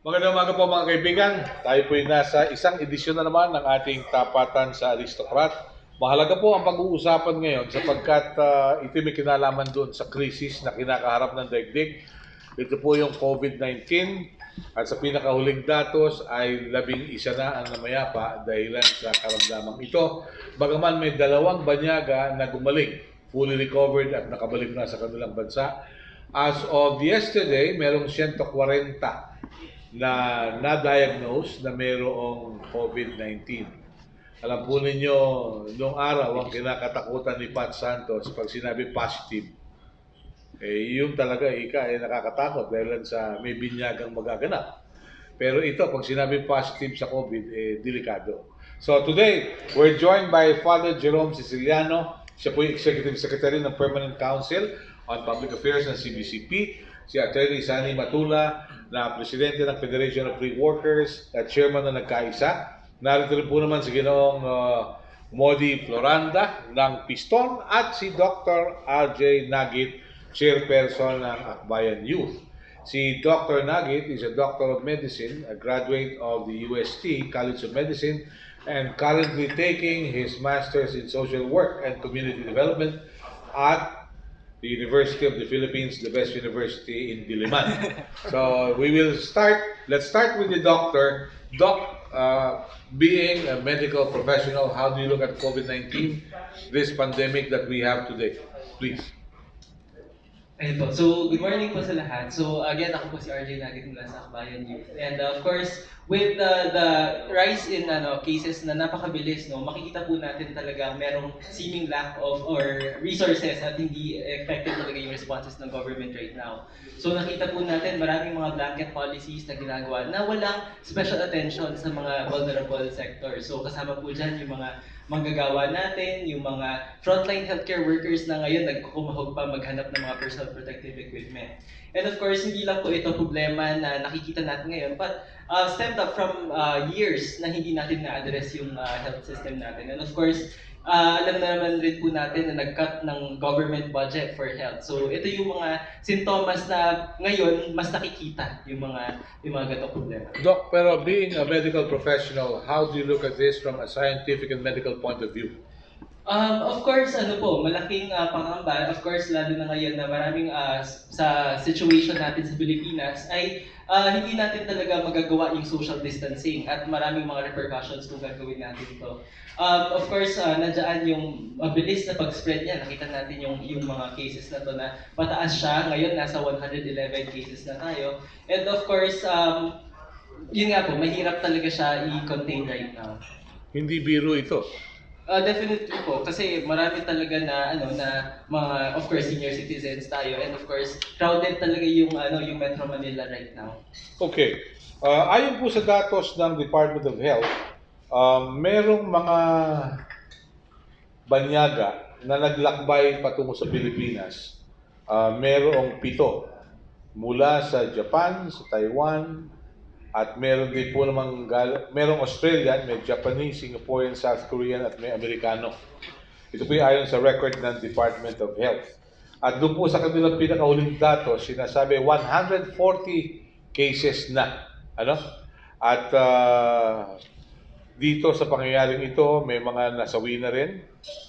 Magandang umaga po mga kaibigan. Tayo po ay nasa isang edisyon na naman ng ating Tapatan sa Aristocrat. Mahalaga po ang pag-uusapan ngayon sapagkat ito may kinalaman doon sa krisis na kinakaharap ng daigdig. Ito po yung COVID-19 at sa pinakahuling datos ay 11 na ang namayapa dahilan sa karamdamang ito. Bagaman may 2 banyaga na gumaling, fully recovered at nakabalik na sa kanilang bansa. As of yesterday, merong 140 na na-diagnose na mayroong COVID-19. Alam po ninyo, noong araw, ang kinakatakutan ni Pat Santos, pag sinabi positive, yung talaga, nakakatakot dahil sa may binyagang magaganap. Pero ito, pag sinabi positive sa COVID, delikado. So today, we're joined by Father Jerome Siciliano. Siya po yung Executive Secretary ng Permanent Council on Public Affairs ng CBCP. Si Attorney Sani Matula, na Presidente ng Federation of Free Workers at Chairman na nagkaisa. Narito rin po naman si Ginoong Modi Floranda ng Piston at si Dr. RJ Nagit, Chairperson ng Akbayan Youth. Si Dr. Nagit is a Doctor of Medicine, a graduate of the UST College of Medicine, and currently taking his Master's in Social Work and Community Development at the University of the Philippines, the best university in Diliman. So let's start with the doctor. Doc, being a medical professional, how do you look at COVID-19, this pandemic that we have today? Please. Ayun po. So, good morning po sa lahat. So, again, ako po si RJ Nagit mula sa Akbayan Youth. And of course, with the rise in cases na napakabilis, makikita po natin talaga merong seeming lack of or resources at hindi effective talaga yung responses ng government right now. So, nakita po natin maraming mga blanket policies na ginagawa na walang special attention sa mga vulnerable sectors. So, kasama po dyan yung mga manggagawa natin, yung mga frontline healthcare workers na ngayon nagkukumahog pa maghanap ng mga personal protective equipment. And of course, hindi lang po ito problema na nakikita natin ngayon, but stemmed up from years na hindi natin na-address yung health system natin. And of course, alam na naman rin po natin na nag-cut ng government budget for health. So ito yung mga sintomas na ngayon mas nakikita yung mga ganitong problema. Doc, pero being a medical professional, how do you look at this from a scientific and medical point of view? Of course, malaking pangamba. Of course, lalo na ngayon na maraming sa situation natin sa Pilipinas ay hindi natin talaga magagawa yung social distancing at maraming mga repercussions kung gagawin natin ito. Of course, nandiyan yung mabilis na pag-spread niya. Nakita natin yung mga cases na to na mataas siya. Ngayon, nasa 111 cases na tayo. And of course, yun nga po, mahirap talaga siya i-contain right now. Hindi biro ito. Definitely po, kasi marami talaga na mga of course senior citizens tayo, and of course crowded talaga yung Metro Manila right now. Okay. Ayon po sa datos ng Department of Health, merong mga banyaga na naglakbay patungo sa Pilipinas. Merong 7 mula sa Japan, sa Taiwan, at meron din po namang merong Australian, may Japanese, Singaporean, South Korean, at may Amerikano. Ito po yung ayon sa record ng Department of Health. At doon po sa kanilang pinakahuling datos, sinasabi 140 cases na. At dito sa pangyayaring ito, may mga nasawi na rin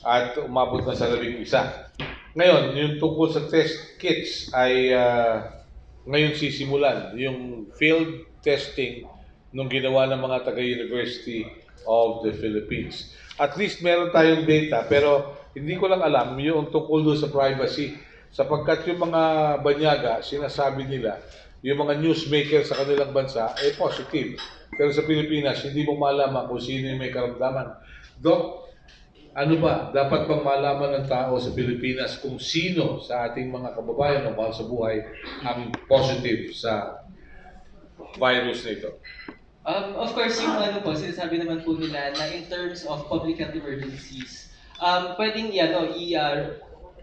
at umabot na sa 11. Ngayon, yung tungkol sa test kits ay ngayon sisimulan yung field testing nung ginawa ng mga taga-University of the Philippines. At least meron tayong data, pero hindi ko lang alam yung tungkol doon sa privacy. Sapagkat yung mga banyaga, sinasabi nila, yung mga newsmaker sa kanilang bansa, positive. Pero sa Pilipinas, hindi mo malaman kung sino yung may karamdaman. Doc, ano ba? Dapat bang malaman ng tao sa Pilipinas kung sino sa ating mga kababayan o mahal sa buhay ang positive sa virus na ito? Of course, yung sinasabi naman po nila na in terms of public health emergencies, pwedeng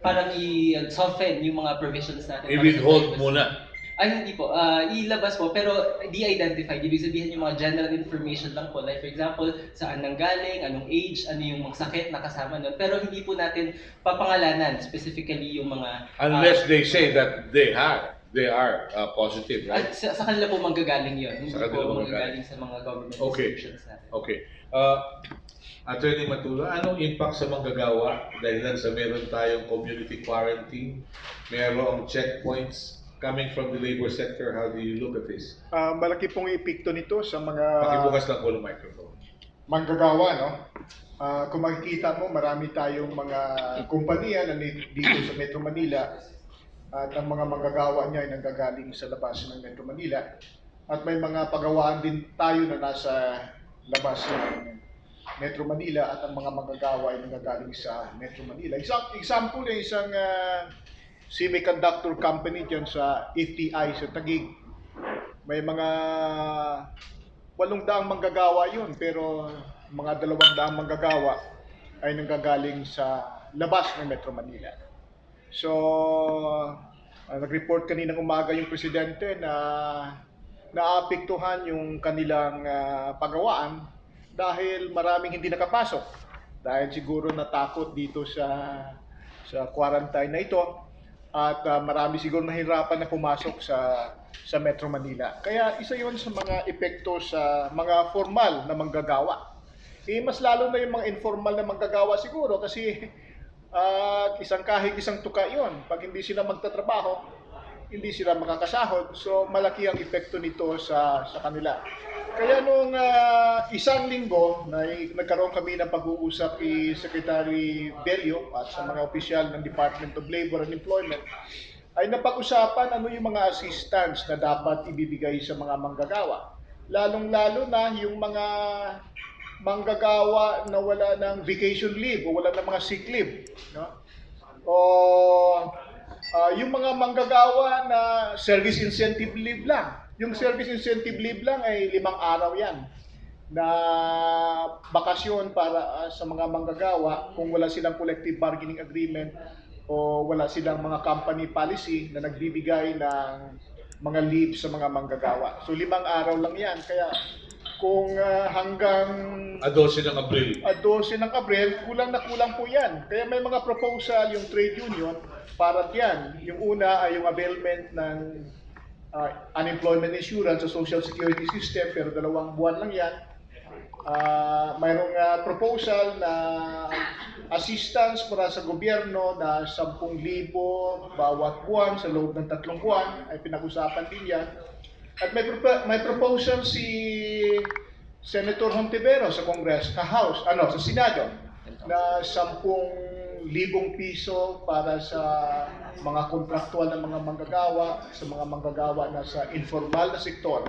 parang i-soften yung mga provisions natin. I-withhold muna. Ay, hindi po. Ilabas po, pero de-identified. Ibig sabihin yung mga general information lang po. Like for example, saan nanggaling, anong age, ano yung mga sakit na kasama nun. Pero hindi po natin papangalanan specifically yung mga... Unless they say that they have. they are positive, right? At sa kanila po manggagaling yun, hindi Sa kanila po manggagaling. manggagaling sa mga government Okay. institutions natin. Okay. Attorney Matula, anong impact sa manggagawa dahil sa meron tayong community quarantine, merong checkpoints coming from the labor sector? How do you look at this? Malaki pong epekto nito sa mga Pakibukas lang po ng microphone. manggagawa, no? Kung makikita mo, marami tayong mga kumpanya na dito sa Metro Manila at ang mga manggagawa niya ay nanggagaling sa labas ng Metro Manila. At may mga pagawaan din tayo na nasa labas ng Metro Manila at ang mga manggagawa ay nanggagaling sa Metro Manila. Example ay isang semiconductor company dyan sa FTI sa Taguig. May mga 800 manggagawa yun, pero mga 200 manggagawa ay nanggagaling sa labas ng Metro Manila. So, nag-report kaninang umaga yung presidente na naapektuhan yung kanilang pagawaan dahil maraming hindi nakapasok. Dahil siguro natakot dito sa quarantine na ito at marami siguro nahirapan na pumasok sa Metro Manila. Kaya isa yun sa mga epekto sa mga formal na manggagawa. Mas lalo na yung mga informal na manggagawa siguro kasi isang kahig, isang tuka yun. Pag hindi sila magtatrabaho, hindi sila makakasahod. So malaki ang epekto nito sa kanila. Kaya nung isang linggo na nagkaroon kami ng pag-uusap kay Secretary Bello at sa mga opisyal ng Department of Labor and Employment, ay napag-usapan ano yung mga assistance na dapat ibibigay sa mga manggagawa. Lalong-lalo na yung mga manggagawa na wala ng vacation leave o wala ng mga sick leave, no? O yung mga manggagawa na service incentive leave lang. Yung service incentive leave lang ay 5 araw yan na bakasyon para sa mga manggagawa kung wala silang collective bargaining agreement o wala silang mga company policy na nagbibigay ng mga leave sa mga manggagawa. So 5 araw lang yan. Kaya kung hanggang 12 ng Abril. 12 ng Abril, kulang na kulang po yan. Kaya may mga proposal yung trade union para diyan. Yung una ay yung availment ng unemployment insurance sa social security system, pero 2 buwan lang yan. Mayroong proposal na assistance para sa gobyerno na 10,000 bawat buwan sa loob ng 3 buwan, ay pinag-usapan din yan. At may proposal si Senator Hontiveros sa Congress, sa Senado, na 10,000 piso para sa mga kontraktual na mga manggagawa, sa mga manggagawa na sa informal na sektor.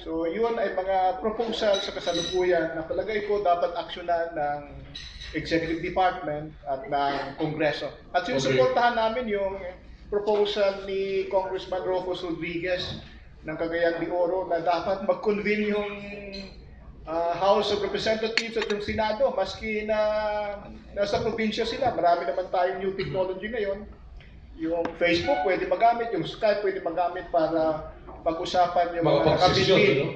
So yun ay mga proposal sa kasalukuyan na palagay ko dapat aksyonan ng Executive Department at ng Kongreso. At sinusuportahan namin yung proposal ni Congressman Rufus Rodriguez ng Cagayan de Oro na dapat mag-convene yung House of Representatives at yung Senado, maski na nasa probinsya sila. Marami naman tayong new technology ngayon. Yung Facebook pwede magamit, yung Skype pwede magamit para pag-usapan yung mga nakabinbin.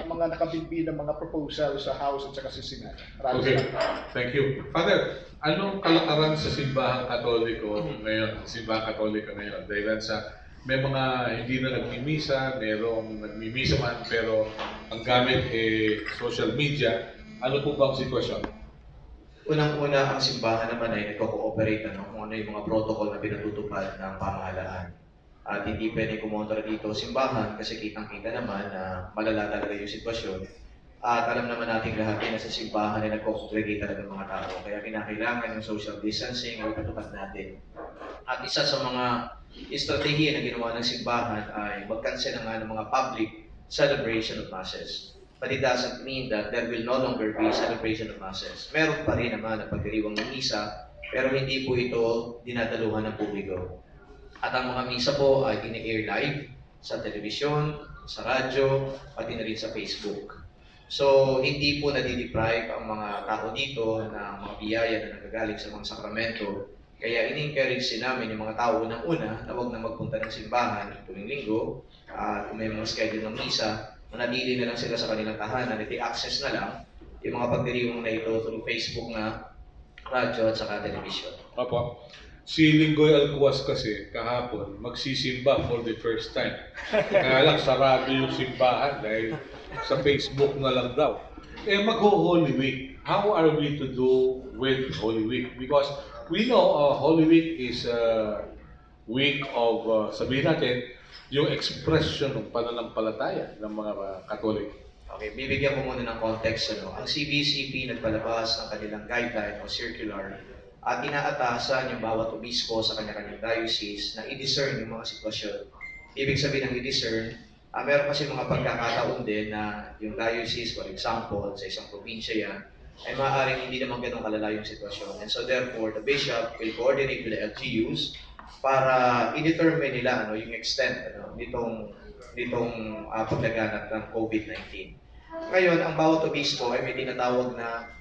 Mga nakabinbin ng mga proposal sa House at saka sa Senado. Okay, thank you. Father, anong kalakaran sa simbahang Katoliko ngayon? Simbahang Katolika ngayon? Dahil sa may mga hindi na nagmimisa, merong nagmimisa man, pero ang gamit social media. Ano po ba ang sitwasyon? Unang-una, ang simbahan naman ay nagko-cooperate kung ano yung mga protocol na pinatutupad ng pamahalaan. At hindi pwede kumontra dito simbahan kasi kitang-kita naman na malala talaga yung sitwasyon. At alam naman natin lahat na sa simbahan ay nagko-congregate talaga ng mga tao. Kaya kinakailangan yung social distancing ay patupad natin. At isa sa mga estratehiya na ginawa ng simbahan ay mag-cancel ng mga public celebration of masses. But it doesn't mean that there will no longer be celebration of masses. Meron pa rin naman ang pagdiriwang ng misa, pero hindi po ito dinadaluhan ng publiko. At ang mga misa po ay ini-air live sa telebisyon, sa radyo, pati na rin sa Facebook. So, hindi po nadideprive ang mga tao dito ng mga biyaya na nagagaling sa mga sakramento. Kaya ini-encourage din namin yung mga tao unang-una na huwag na magpunta ng simbahan tuwing linggo. Kung may mga schedule ng misa, manatili na lang sila sa kanilang tahanan at i-access na lang yung mga pagdiriwang na ito through Facebook na, radyo at saka television. Opo. Si Linggoy Alcuas kasi kahapon magsisimba for the first time. Kaya lang sarado yung simbahan dahil sa Facebook na lang daw. Eh mag-Holy Week. How are we to do with Holy Week? Because we know Holy Week is a week of, sabihin natin, yung expression ng pananampalataya ng mga Katolik. Okay, bibigyan ko muna ng context. Ang CBCP nagpalabas ng kanilang guideline o circular at inaatasan yung bawat obispo sa kanya-kanyang diocese na i-discern yung mga sitwasyon. Ibig sabihin ng i-discern, meron kasi mga pagkakataon din na yung diocese, for example, sa isang probinsya yan, ay maaaring hindi naman ganun kalala yung sitwasyon. And so therefore, the bishop will coordinate with the LGUs para i-determine nila yung extent nitong paglaganap ng COVID-19. Ngayon, ang bawat obispo ay may tinatawag na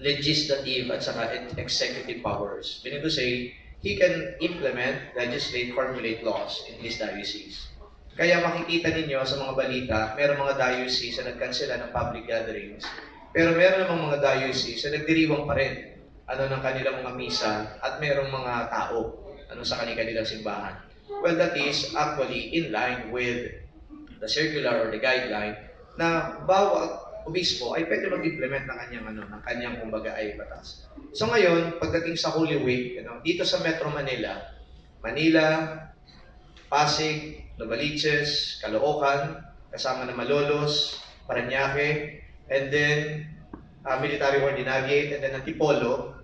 legislative at saka executive powers. Meaning to say, he can implement, legislate, formulate laws in his diocese. Kaya makikita ninyo sa mga balita, meron mga diocese na nagkansela ng public gatherings, pero meron namang mga diocese na nagdiriwang pa rin ng kanilang mga misa at merong mga tao sa kanilang simbahan. Well, that is actually in line with the circular or the guideline na bawat obispo ay pwede mag-implement ng kanyang kumbaga ay batas. So ngayon, pagdating sa Holy Week, dito sa Metro Manila, Pasig, Novaliches, Caloocan, kasama na Malolos, Parañaque, and then Military Ordinariate, and then Antipolo,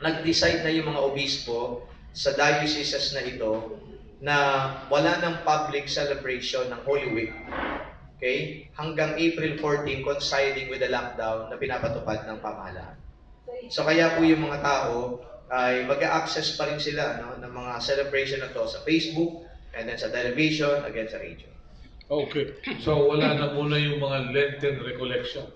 nag-decide na yung mga obispo sa dioceses na ito na wala ng public celebration ng Holy Week. Okay? Hanggang April 14, coinciding with the lockdown na pinapatupad ng pamahalaan. So kaya po yung mga tao ay mag-access pa rin sila ng mga celebration na to sa Facebook, and then sa television, again sa radio. Okay. So wala na muna yung mga Lenten recollection.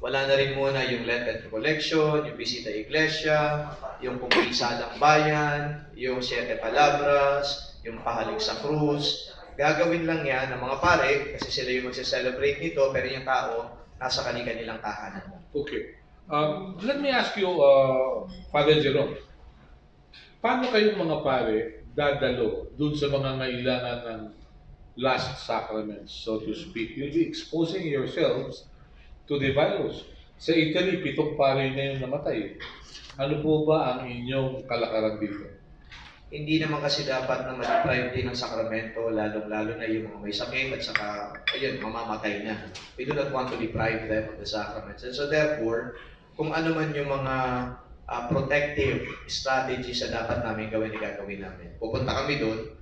Wala na rin muna yung Lenten recollection, yung bisita iglesia, yung pumpisalang bayan, yung Siete Palabras, yung pahalig sa krus. Gagawin lang yan ng mga pare kasi sila yung magse-celebrate nito, pero yung tao nasa kanilang tahanan. Okay. Let me ask you, Father Jerome, paano kayong mga pare dadalo dun sa mga ngailangan ng last sacraments, so to speak? You'll be exposing yourselves to the virus. Sa Italy, 7 pare na yung namatay. Ano po ba ang inyong kalakaran dito? Hindi naman kasi dapat na ma-deprive din ng sakramento, lalong-lalo na yung mga may sakit at saka, mamamatay na. We do not want to deprive them of the sacraments. And so therefore, kung ano man yung mga protective strategies na dapat namin gawin, gagawin namin. Pupunta kami doon,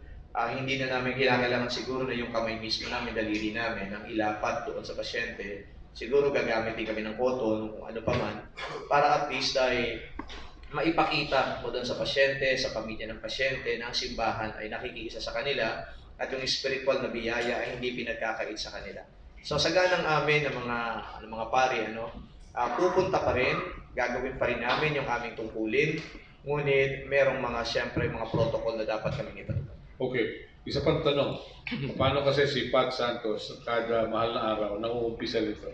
hindi na namin kailangan siguro na yung kamay mismo namin, daliri namin, ang ilapat doon sa pasyente. Siguro gagamitin kami ng cotton, kung ano pa man, para at least ay maipakita mo doon sa pasyente, sa pamilya ng pasyente, na ang simbahan ay nakikiisa sa kanila at yung spiritual na biyaya ay hindi pinagkakait sa kanila. So sa ganang amin ng mga pari, pupunta pa rin, gagawin pa rin namin yung aming tungkulin, ngunit merong siyempre mga protocol na dapat kaming ipatupad. Okay. Isa pang tanong, paano kasi si Pat Santos kada mahal na araw nang-uumpisa nito?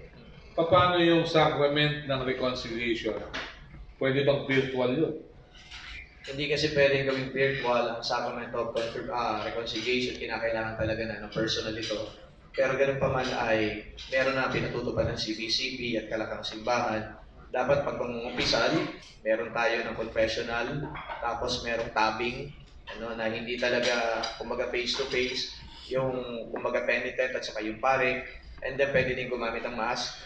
Paano yung sacrament ng reconciliation? Pwede bang virtual yun? Hindi kasi pwedeng gawing virtual ang sacrament of reconciliation, kinakailangan talaga ng personal ito. Pero ganun pa man ay meron na pinatutupad ng CBCP at Kalakang Simbahan. Dapat pag pangungumpisal, meron tayo ng confessional, tapos merong tabbing, na hindi talaga kumbaga face-to-face, yung kumbaga penitent at saka yung pare, and then pwede din gumamit ng mask.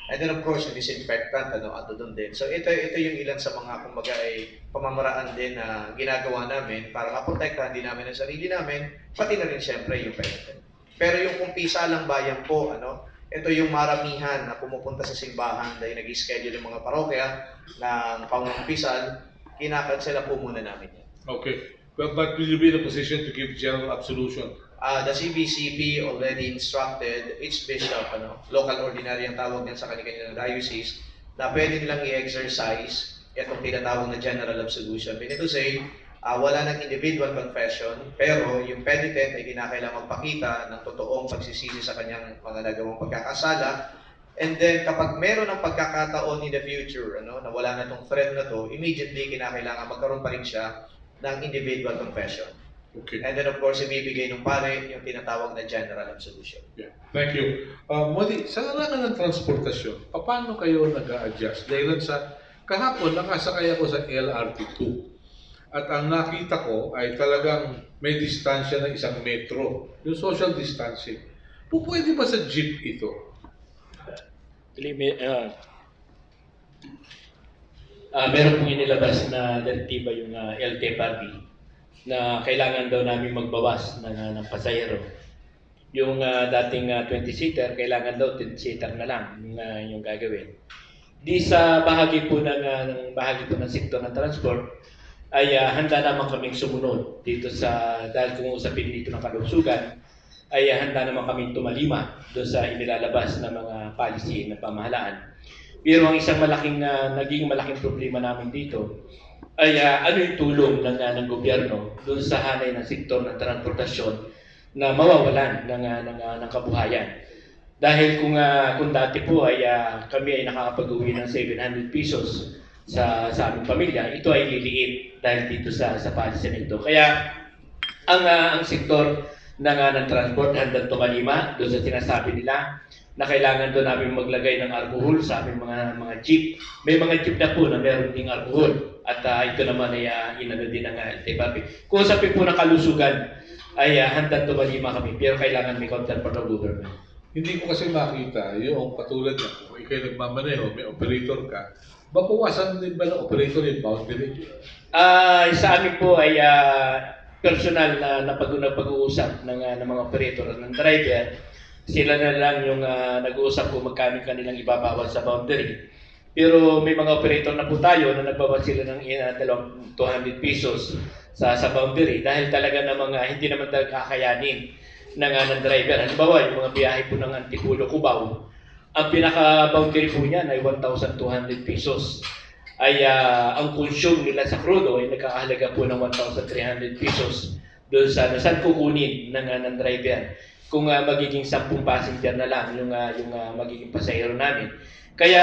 And then of course, yung disinfectant, ato doon din. So ito yung ilan sa mga kumbaga ay pamamaraan din na ginagawa namin para maprotektahan din namin ang sarili namin, pati na rin siyempre yung penitent. Pero yung kumpisalang bayan po, ito yung maramihan na pumupunta sa simbahan dahil nag-schedule yung mga parokya ng pangungumpisal, kinakansela po muna namin yan. Okay. But will you be in a position to give general absolution? The CBCP already instructed each bishop, local ordinary ang tawag niyan sa kanilang diocese, na pwede nilang i-exercise itong tinatawag na general absolution. Meaning to say, wala ng individual confession, pero yung penitent ay kinakailangan magpakita ng totoong pagsisisi sa kanyang mga nagawang pagkakasala. And then, kapag meron ng pagkakataon in the future, na wala na itong threat na to, immediately kinakailangan magkaroon pa rin siya ng individual confession. Okay. And then of course, ibibigay ng pare yung tinatawag na general absolution. Yeah. Thank you. Modi, sa larangan ng transportasyon, paano kayo nag-a-adjust? Dahil sa kahapon, nakasakay ako sa LRT2. At ang nakita ko ay talagang may distansya ng 1 metro. Yung social distancing. Pwede ba sa jeep ito? Meron pong inilabas na direktiba yung LTFRB na kailangan daw namin magbawas ng pasahero. Yung dating 20-seater, kailangan daw 10-seater na lang yung gagawin. Di sa bahagi po ng sektor ng transport, ay handa naman kaming sumunod dito dahil kung usapin dito ng kalusugan, ay handa naman kaming tumalima doon sa inilalabas na mga policy ng pamahalaan. Pero ang isang naging malaking problema namin dito ay ano yung tulong ng gobyerno doon sa hanay ng sektor ng transportasyon na mawawalan ng kabuhayan. Dahil kung dati po ay kami ay nakakapag-uwi ng 700 pesos sa aming pamilya, ito ay liliit dahil dito sa policy na ito. Kaya ang sektor ng transport handang tumalima doon sa sinasabi nila na kailangan doon namin maglagay ng alcohol sa aming mga jeep. May mga jeep na po na meron ding alcohol at ito naman ay inano din ng LTFRB. Kung usapin po ng kalusugan ay handang tumalima kami pero kailangan may counterpart ng government. Hindi ko kasi makita yung katulad niya, kung ikaw nagmamaneho, may operator ka, babawasan din ba ng operator yung boundary? Sa amin po ay personal na pag-uusap ng mga operator at ng driver. Sila na lang yung nag-uusap kung magkano kanilang ibabawas sa boundary. Pero may mga operator na po tayo na nagbawas sila ng 200 pesos sa boundary dahil talaga namang hindi naman talaga kakayanin ng driver. Halimbawa, yung mga biyahe po ng Antipulo, Cubao, ang pinaka-boundary po niyan ay 1,200 pesos. Ay ang consume nila sa crudo ay nagkakahalaga po ng 1,300 pesos doon sa saan kukunin ng driver kung magiging 10 passenger na lang yung magiging pasahero namin. Kaya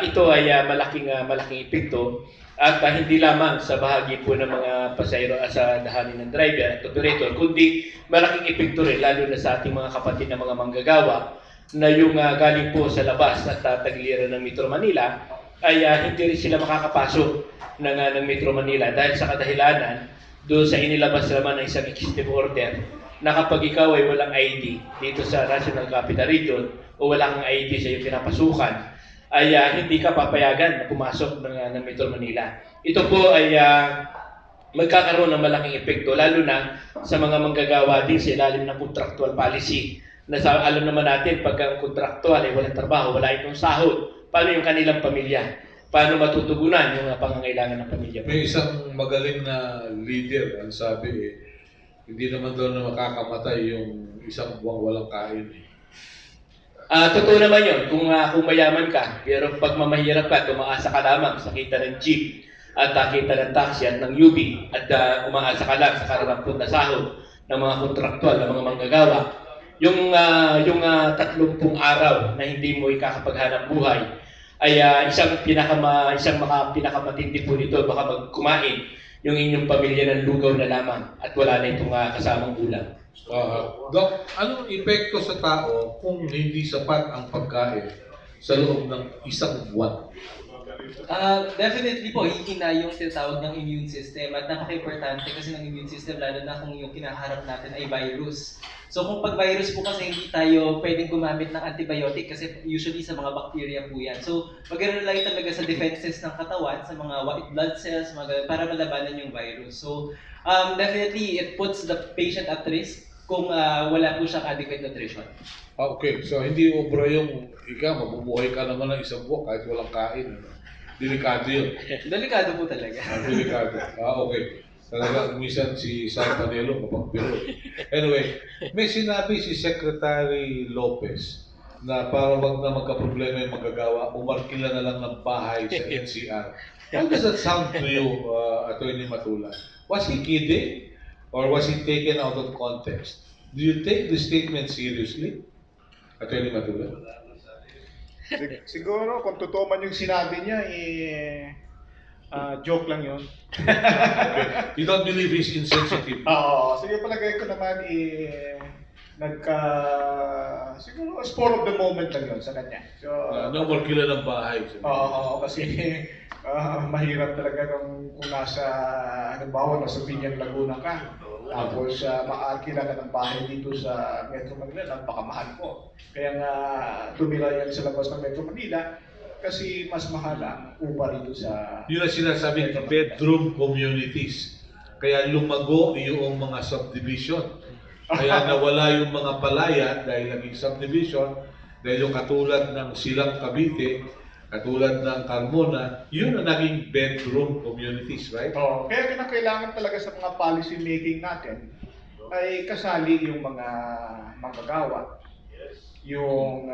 ito ay malaking epekto at hindi lamang sa bahagi po ng mga pasahero sa dahanin ng driver at operator, kundi malaking epekto rin lalo na sa ating mga kapatid na mga manggagawa na yung galing po sa labas at tagiliran ng Metro Manila ay hindi rin sila makakapasok ng Metro Manila dahil sa kadahilanan doon sa inilabas naman ng isang executive order na kapag ikaw ay walang ID dito sa National Capital Region o wala kang ID sa iyong pinapasukan ay hindi ka papayagan na pumasok ng Metro Manila. Ito po ay magkakaroon ng malaking epekto lalo na sa mga manggagawa din sa ilalim ng contractual policy na alam naman natin pag ang contractual ay walang trabaho, wala itong sahod, paano yung kanilang pamilya? Paano matutugunan yung pangangailangan ng pamilya? May isang magaling na leader, ang sabi hindi naman daw na makakamatay yung isang buwang walang kain. Totoo naman yun, kung mayaman ka, pero pag mamahirap ka, tumaasa ka lamang sa kita ng jeep at kita ng taxi at ng UB at umaasa ka lang sa kararampot na sahod ng mga kontraktual, ng mga manggagawa. Yung 30 araw na hindi mo ikakapaghanap buhay ay isang pinakamatindi po nito, baka magkumain yung inyong pamilya ng lugaw na lamang at wala na itong kasamang ulam. Doc, anong epekto sa tao kung hindi sapat ang pagkain sa loob ng isang buwan? Definitely po, hihina yung tinatawag ng immune system at napaka-importante kasi ng immune system lalo na kung yung kinaharap natin ay virus. So kung pag virus po kasi hindi tayo pwedeng gumamit ng antibiotic kasi usually sa mga bacteria po yan. So mag-rely talaga sa defenses ng katawan, sa mga white blood cells, para malabanan yung virus. So definitely it puts the patient at risk kung wala po siyang adequate nutrition. Okay, so hindi obra yung mabubuhay ka naman ng isang buwan kahit walang kain. Delikado yun. Delikado po talaga. Delikado. Okay. Talaga, minsan si San Panelo mapagbiro. Anyway, may sinabi si Secretary Lopez na para wag na magka-problema yung magagawa, umarkila na lang ng bahay sa NCR. How does that sound to you, Attorney Matula? Was he kidding? Or was he taken out of context? Do you take the statement seriously, Attorney Matula? Siguro kung totoo man yung sinabi niya, Joke lang yun. You don't believe he's insensitive? Oo, sige palagay ko naman siguro spur of the moment lang yun sa kanya. So, No more kila ng bahay. oo, kasi mahirap talaga kung nasa, halimbawa, nasa Binyang Laguna ka, tapos maakila ka ng bahay dito sa Metro Manila, napakamahal po. Kaya nga, tumira yan sa labas ng Metro Manila, kasi mas mahal ang upa dito sa... Yun ang sinasabi ng bedroom communities. Kaya lumago yung mga subdivision. Kaya nawala yung mga palayan dahil naging subdivision, dahil yung katulad ng Silang Cavite, katulad ng Carmona, yun ang naging bedroom communities, right? Oo, kaya kinakailangan talaga sa mga policy making natin ay kasali yung mga manggagawa, yung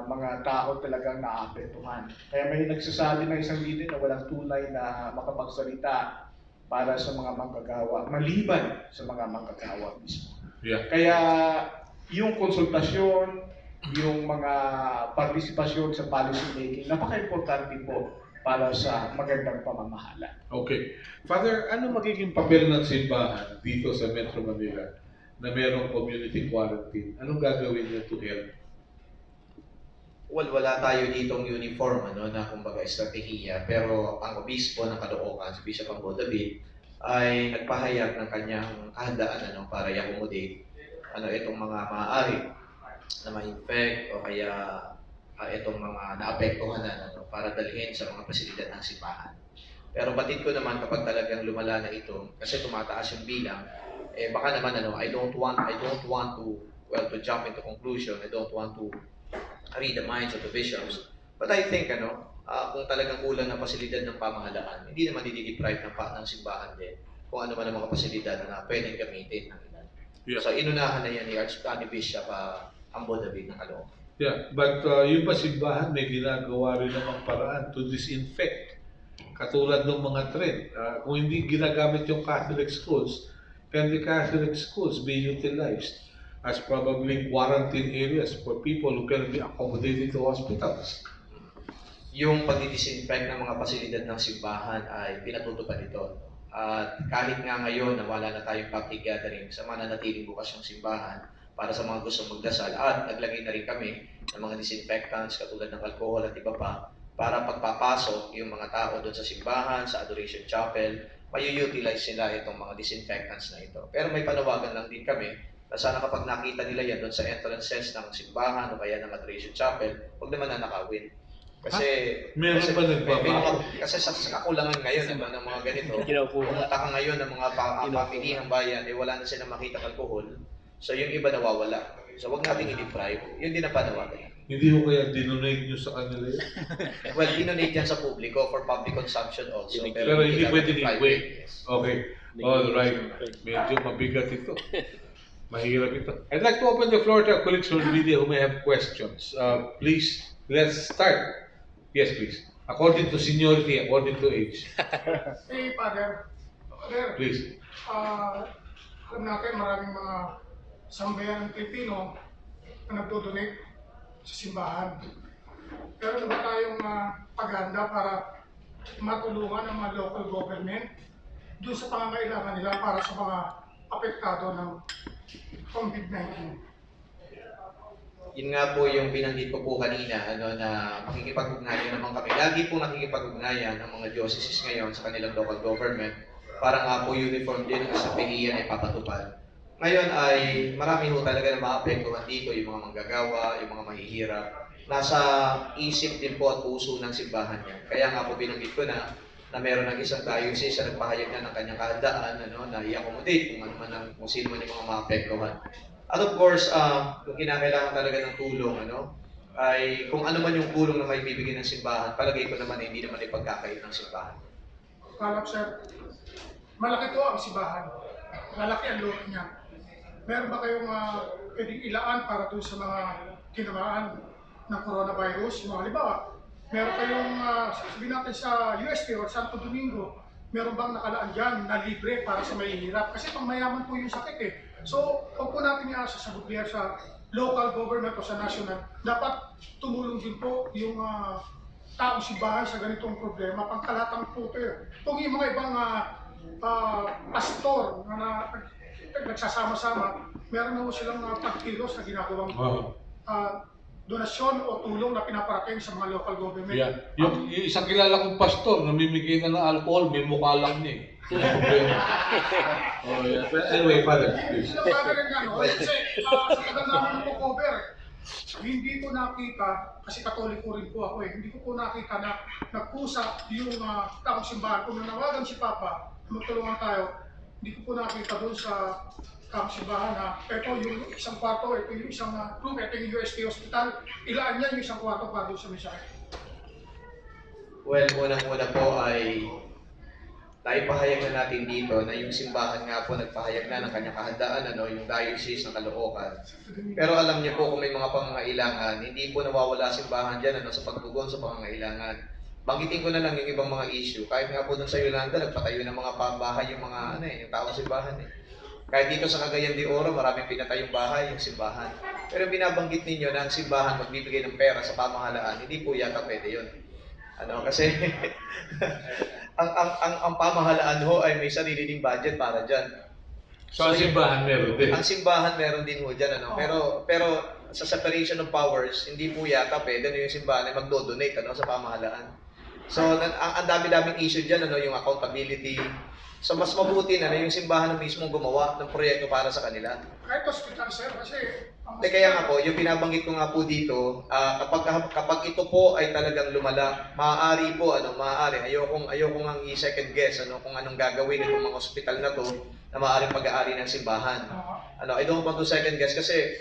mga tao talagang naapektuhan. Kaya may nagsasabi ng isang leader na walang tunay na makapagsalita para sa mga manggagawa, maliban sa mga manggagawa mismo. Yeah. Kaya yung konsultasyon, yung mga partisipasyon sa policy making, napaka-importante po para sa magandang pamamahala. Okay. Father, ano magiging papel ng simbahan dito sa Metro Manila na merong community quarantine? Anong gagawin niyo to help? Well, wala tayo ditong uniform na kumbaga estratehiya, pero ang obispo ng Caloocan, si Bishop Ambo David, ay nagpahayag ng kanyang kahandaan para i-accommodate itong mga maaari na ma-infect o kaya itong mga naapektuhan para dalhin sa mga pasilidad ng simbahan. Pero batid ko naman kapag talagang lumala na ito, kasi tumataas yung bilang, baka naman I don't want to jump into conclusion. I don't want to read the minds of the bishops. But I think kung talagang kulang ng pasilidad ng pamahalaan, hindi naman dideprive ng simbahan din kung ano man ang mga pasilidad na pwedeng gamitin ng ilan. Yeah. So inunahan na yan ni Bishop Ambo David ng Caloocan. Yeah, but yung pa simbahan may ginagawa rin namang paraan to disinfect. Katulad ng mga trend. Kung hindi ginagamit yung Catholic schools, can the Catholic schools be utilized as probably quarantine areas for people who can be accommodated to hospitals? Yung pagdidisinfect ng mga pasilidad ng simbahan ay pinatutupad ito. At kahit nga ngayon na wala na tayong public gathering, sa mananatiling bukas yung simbahan para sa mga gustong magdasal, at naglagay na rin kami ng mga disinfectants katulad ng alcohol at iba pa para pagpapasok yung mga tao doon sa simbahan, sa adoration chapel, may-utilize nila itong mga disinfectants na ito. Pero may panawagan lang din kami na sana kapag nakita nila yan doon sa entrances ng simbahan o kaya ng adoration chapel, huwag naman nanakawin. Kasi Meron ba nagbabago? Kasi sa kakulangan ngayon ng mga ganito, pumunta ka ngayon ng mga pamilihang bayan, wala na silang makita alcohol, so yung iba nawawala. So wag nating i-deprive, yun din ang panawagan. Hindi ko kaya dinonate nyo sa kanila yun? Well, dinonate yan sa publiko for public consumption also. Pero hindi pwede private. i-wait. Okay. All right. Medyo mabigat ito. Mahirap ito. I'd like to open the floor to our colleagues from the media who may have questions. Please, let's start. Yes, please. According to seniority, according to age. Hey, Father. Father, Please. alam natin maraming mga sambayan ng Pilipino na nagdodonate sa simbahan. Pero ano ba tayong paghanda para matulungan ang mga local government doon sa pangangailangan nila para sa mga apektado ng COVID-19? Yun nga po yung binanggit ko po kanina, na makikipag-ugnayan naman kami. Lagi po nakikipag-ugnayan ng mga dioceses ngayon sa kanilang local government para nga po uniform din ang estratehiya na ipapatupad. Ngayon ay marami po talaga na maapektuhan dito, yung mga manggagawa, yung mga mahihirap. Nasa isip din po at puso ng simbahan niya. Kaya nga po binanggit ko na meron ng isang diocese na nagpahayag na ng kanyang kahandaan na i-accommodate kung sino man yung mga maapektuhan. At of course, kung kinakailangan talaga ng tulong, ay kung ano man yung tulong na may bibigyan ng simbahan, palagay ko naman hindi naman ipagkakait ng simbahan. Kalap, sir. Malaki to ang simbahan. Malaki ang loob niya. Meron ba kayong pwedeng ilaan para doon sa mga tinamaan ng coronavirus? Yung mga halimbawa, meron kayong, sabihin natin sa UST or Santo Domingo, meron bang nakalaan dyan na libre para sa mahihirap? Kasi pang mayaman po yung sakit eh. So, huwag po natin iasa sa gobyerno, sa local government o sa national, dapat tumulong din po yung taong simbahan sa ganitong problema, pangkalatang puto yun. Kung yung mga ibang pastor na nagsasama-sama, meron na silang pagkilos na ginagawang donasyon o tulong na pinaparating sa mga local government. Yeah. Yung isang kilala kong pastor, namimigay na ng alcohol, may mukha lang niya eh. Oh, yeah. But anyway, Father, please. Sila Father rin nga, no? Kasi sa tagal namin po cover, hindi ko nakita, kasi katoliko rin po ako eh, hindi ko po nakita na nagkusap yung taong simbahan. Kung nanawagan si Papa, magtulungan tayo, hindi ko po nakita doon sa taong simbahan na ito yung isang kwarto, ito yung isang room, ito yung UST hospital, ilaan niya yung isang kwarto para doon sa mensahe. Well, unang-una po ay naipahayag na natin dito na yung simbahan nga po nagpahayag na ng kanyang kahandaan, yung Diocese ng Caloocan. Pero alam niyo po kung may mga pangangailangan, hindi po nawawala simbahan dyan sa pagtugon sa pangangailangan. Banggitin ko na lang yung ibang mga issue. Kahit nga po dun sa Yolanda, nagpatayo ng mga bahay yung mga yung taong simbahan eh. Kahit dito sa Cagayan de Oro, maraming pinatayong bahay yung simbahan. Pero binabanggit ninyo na ang simbahan magbibigay ng pera sa pamahalaan, hindi po yata pwede yun. Kasi ang pamahalaan ho ay may sarili ding budget para dyan. So, ang simbahan meron din. Ang simbahan meron din ho dyan, Pero sa separation of powers, hindi po yata pwede yung simbahan ay magdo-donate sa pamahalaan. So, ang dami-daming issue dyan, yung accountability. So, mas mabuti na yung simbahan na mismo gumawa ng proyekto para sa kanila. Kahit hospital, sir, kasi Kaya nga po, yung binabanggit ko nga po dito, kapag ito po ay talagang lumala, maaari po, ayokong ang i-second guess, kung anong gagawin itong mga hospital na to, na maaaring pag-aari ng simbahan. I don't want to second guess kasi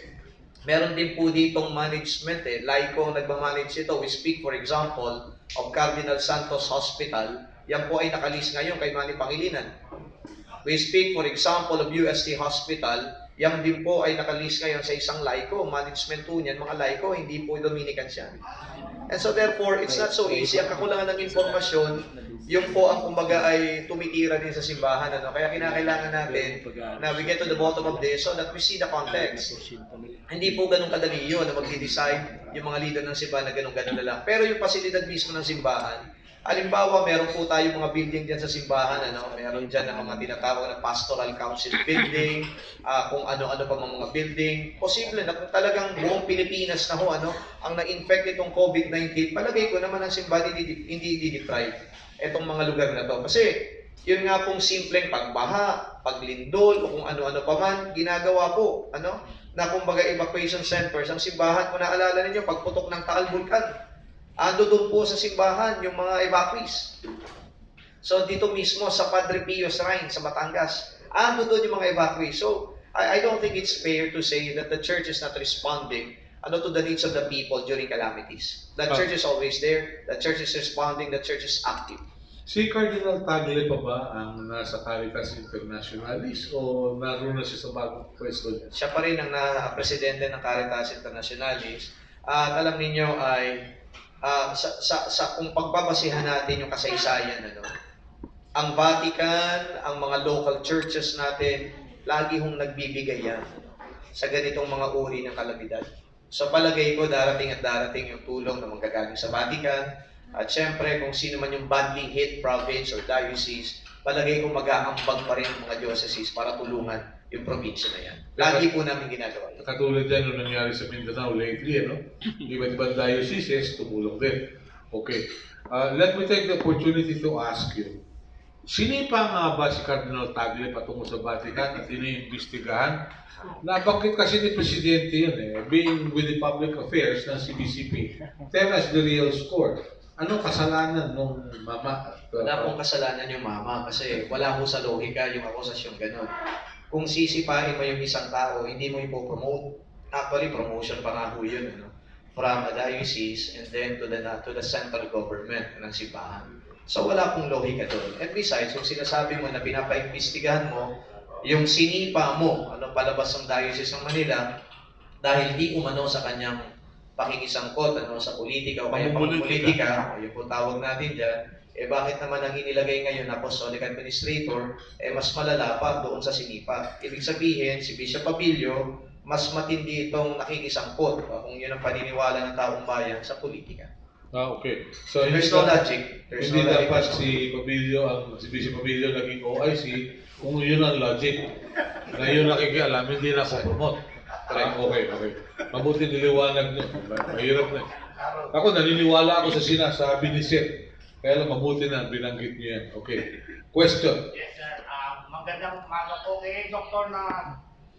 meron din po ditong management laiko ang nagmamanage ito. We speak, for example, of Cardinal Santos Hospital. Yan po ay nakalis ngayon kay Manny Pangilinan. We speak, for example, of UST Hospital. Yan din po ay nakalis ngayon sa isang laiko. Management po niyan, mga laiko, hindi po Dominicans yan. And so therefore, it's not so easy. Ang kakulangan ng informasyon, yung po ang kumbaga ay tumitira din sa simbahan. Kaya kinakailangan natin na we get to the bottom of this so that we see the context. Hindi po ganun kadali yun na mag-decide yung mga leader ng simbahan na ganun-ganun na lang. Pero yung pasilidad mismo ng simbahan, halimbawa, meron po tayo mga building dyan sa simbahan, meron dyan ang mga tinatawag na pastoral council building, kung ano-ano pa mga building. Posible na kung talagang buong Pilipinas na ang na-infect itong COVID-19, palagay ko naman ang simbahan hindi i-deprive itong mga lugar na to. Kasi yun nga pong simpleng pagbaha, paglindol, o kung ano-ano pa man, ginagawa po, na kumbaga evacuation centers, ang simbahan, kung naalala ninyo, pagputok ng Taal Vulcan, ando doon po sa simbahan yung mga evacuees. So dito mismo sa Padre Pio Shrine sa Batangas, ando doon yung mga evacuees. So I don't think it's fair to say that the church is not responding to the needs of the people during calamities. The church is always there. The church is responding. The church is active. Si Cardinal Tagle pa ba ang nasa Caritas Internationalis o naroon na siya sa bagong pwesto niya? Siya pa rin ang presidente ng Caritas Internationalis. At alam ninyo ay kung pagbabasihan natin yung kasaysayan, ang Vatican, ang mga local churches natin, lagi hong nagbibigay yan sa ganitong mga uri ng kalamidad. So palagay ko darating yung tulong na manggagaling sa Vatican. At syempre, kung sino man yung badly hit province or diocese, palagay ko mag-aambag pa rin ang mga dioceses para tulungan yung probinsya na yan. Lagi po namin ginagawa yun. Katulad yan nung nangyari sa Mindanao lately, Iba't ibang dioceses, tumulong din. Okay. Let me take the opportunity to ask you. Sinipa nga ba si Cardinal Tagle patungo sa Vatican at iniimbestigahan? Nabanggit kasi ni Presidente yun being with the public affairs ng CBCP. Tell us the real score. Anong kasalanan nung mama? Wala pong kasalanan yung mama kasi wala po sa lohika yung akusasyon gano'n. Kung sisipahin mo yung isang tao, hindi mo ipopromote. Actually, promotion pa nga po yun. From a diocese and then to the central government ng simbahan. So wala pong lohika doon. And besides, kung sinasabi mo na pinapaimbestigahan mo, yung sinipa mo, palabas ng Diocese ng Manila, dahil di umano sa kanyang pakikisangkot sa politika o kaya pang-politika, yung po tawag natin dyan, bakit naman ang inilagay ngayon na Apostolic Administrator, mas malala pa doon sa sinipa. Ibig sabihin, si Bishop Abilio, mas matindi itong nakikisangkot, kung yun ang paniniwala ng taong bayan sa politika. Okay. So, There's no logic. There's hindi no logic. dapat si Vice Pabilio naging OIC kung yun ang logic. Na yun nakikialam, hindi na ako promote. Okay. Mabuti niliwanag niyo. Mahirap na. Ako, naniniwala ako sa sinasabi ni Seth. Kaya lang mabuti na binanggit niyo yan. Okay. Question. Yes, sir. Magandang umaga po kay Doktor na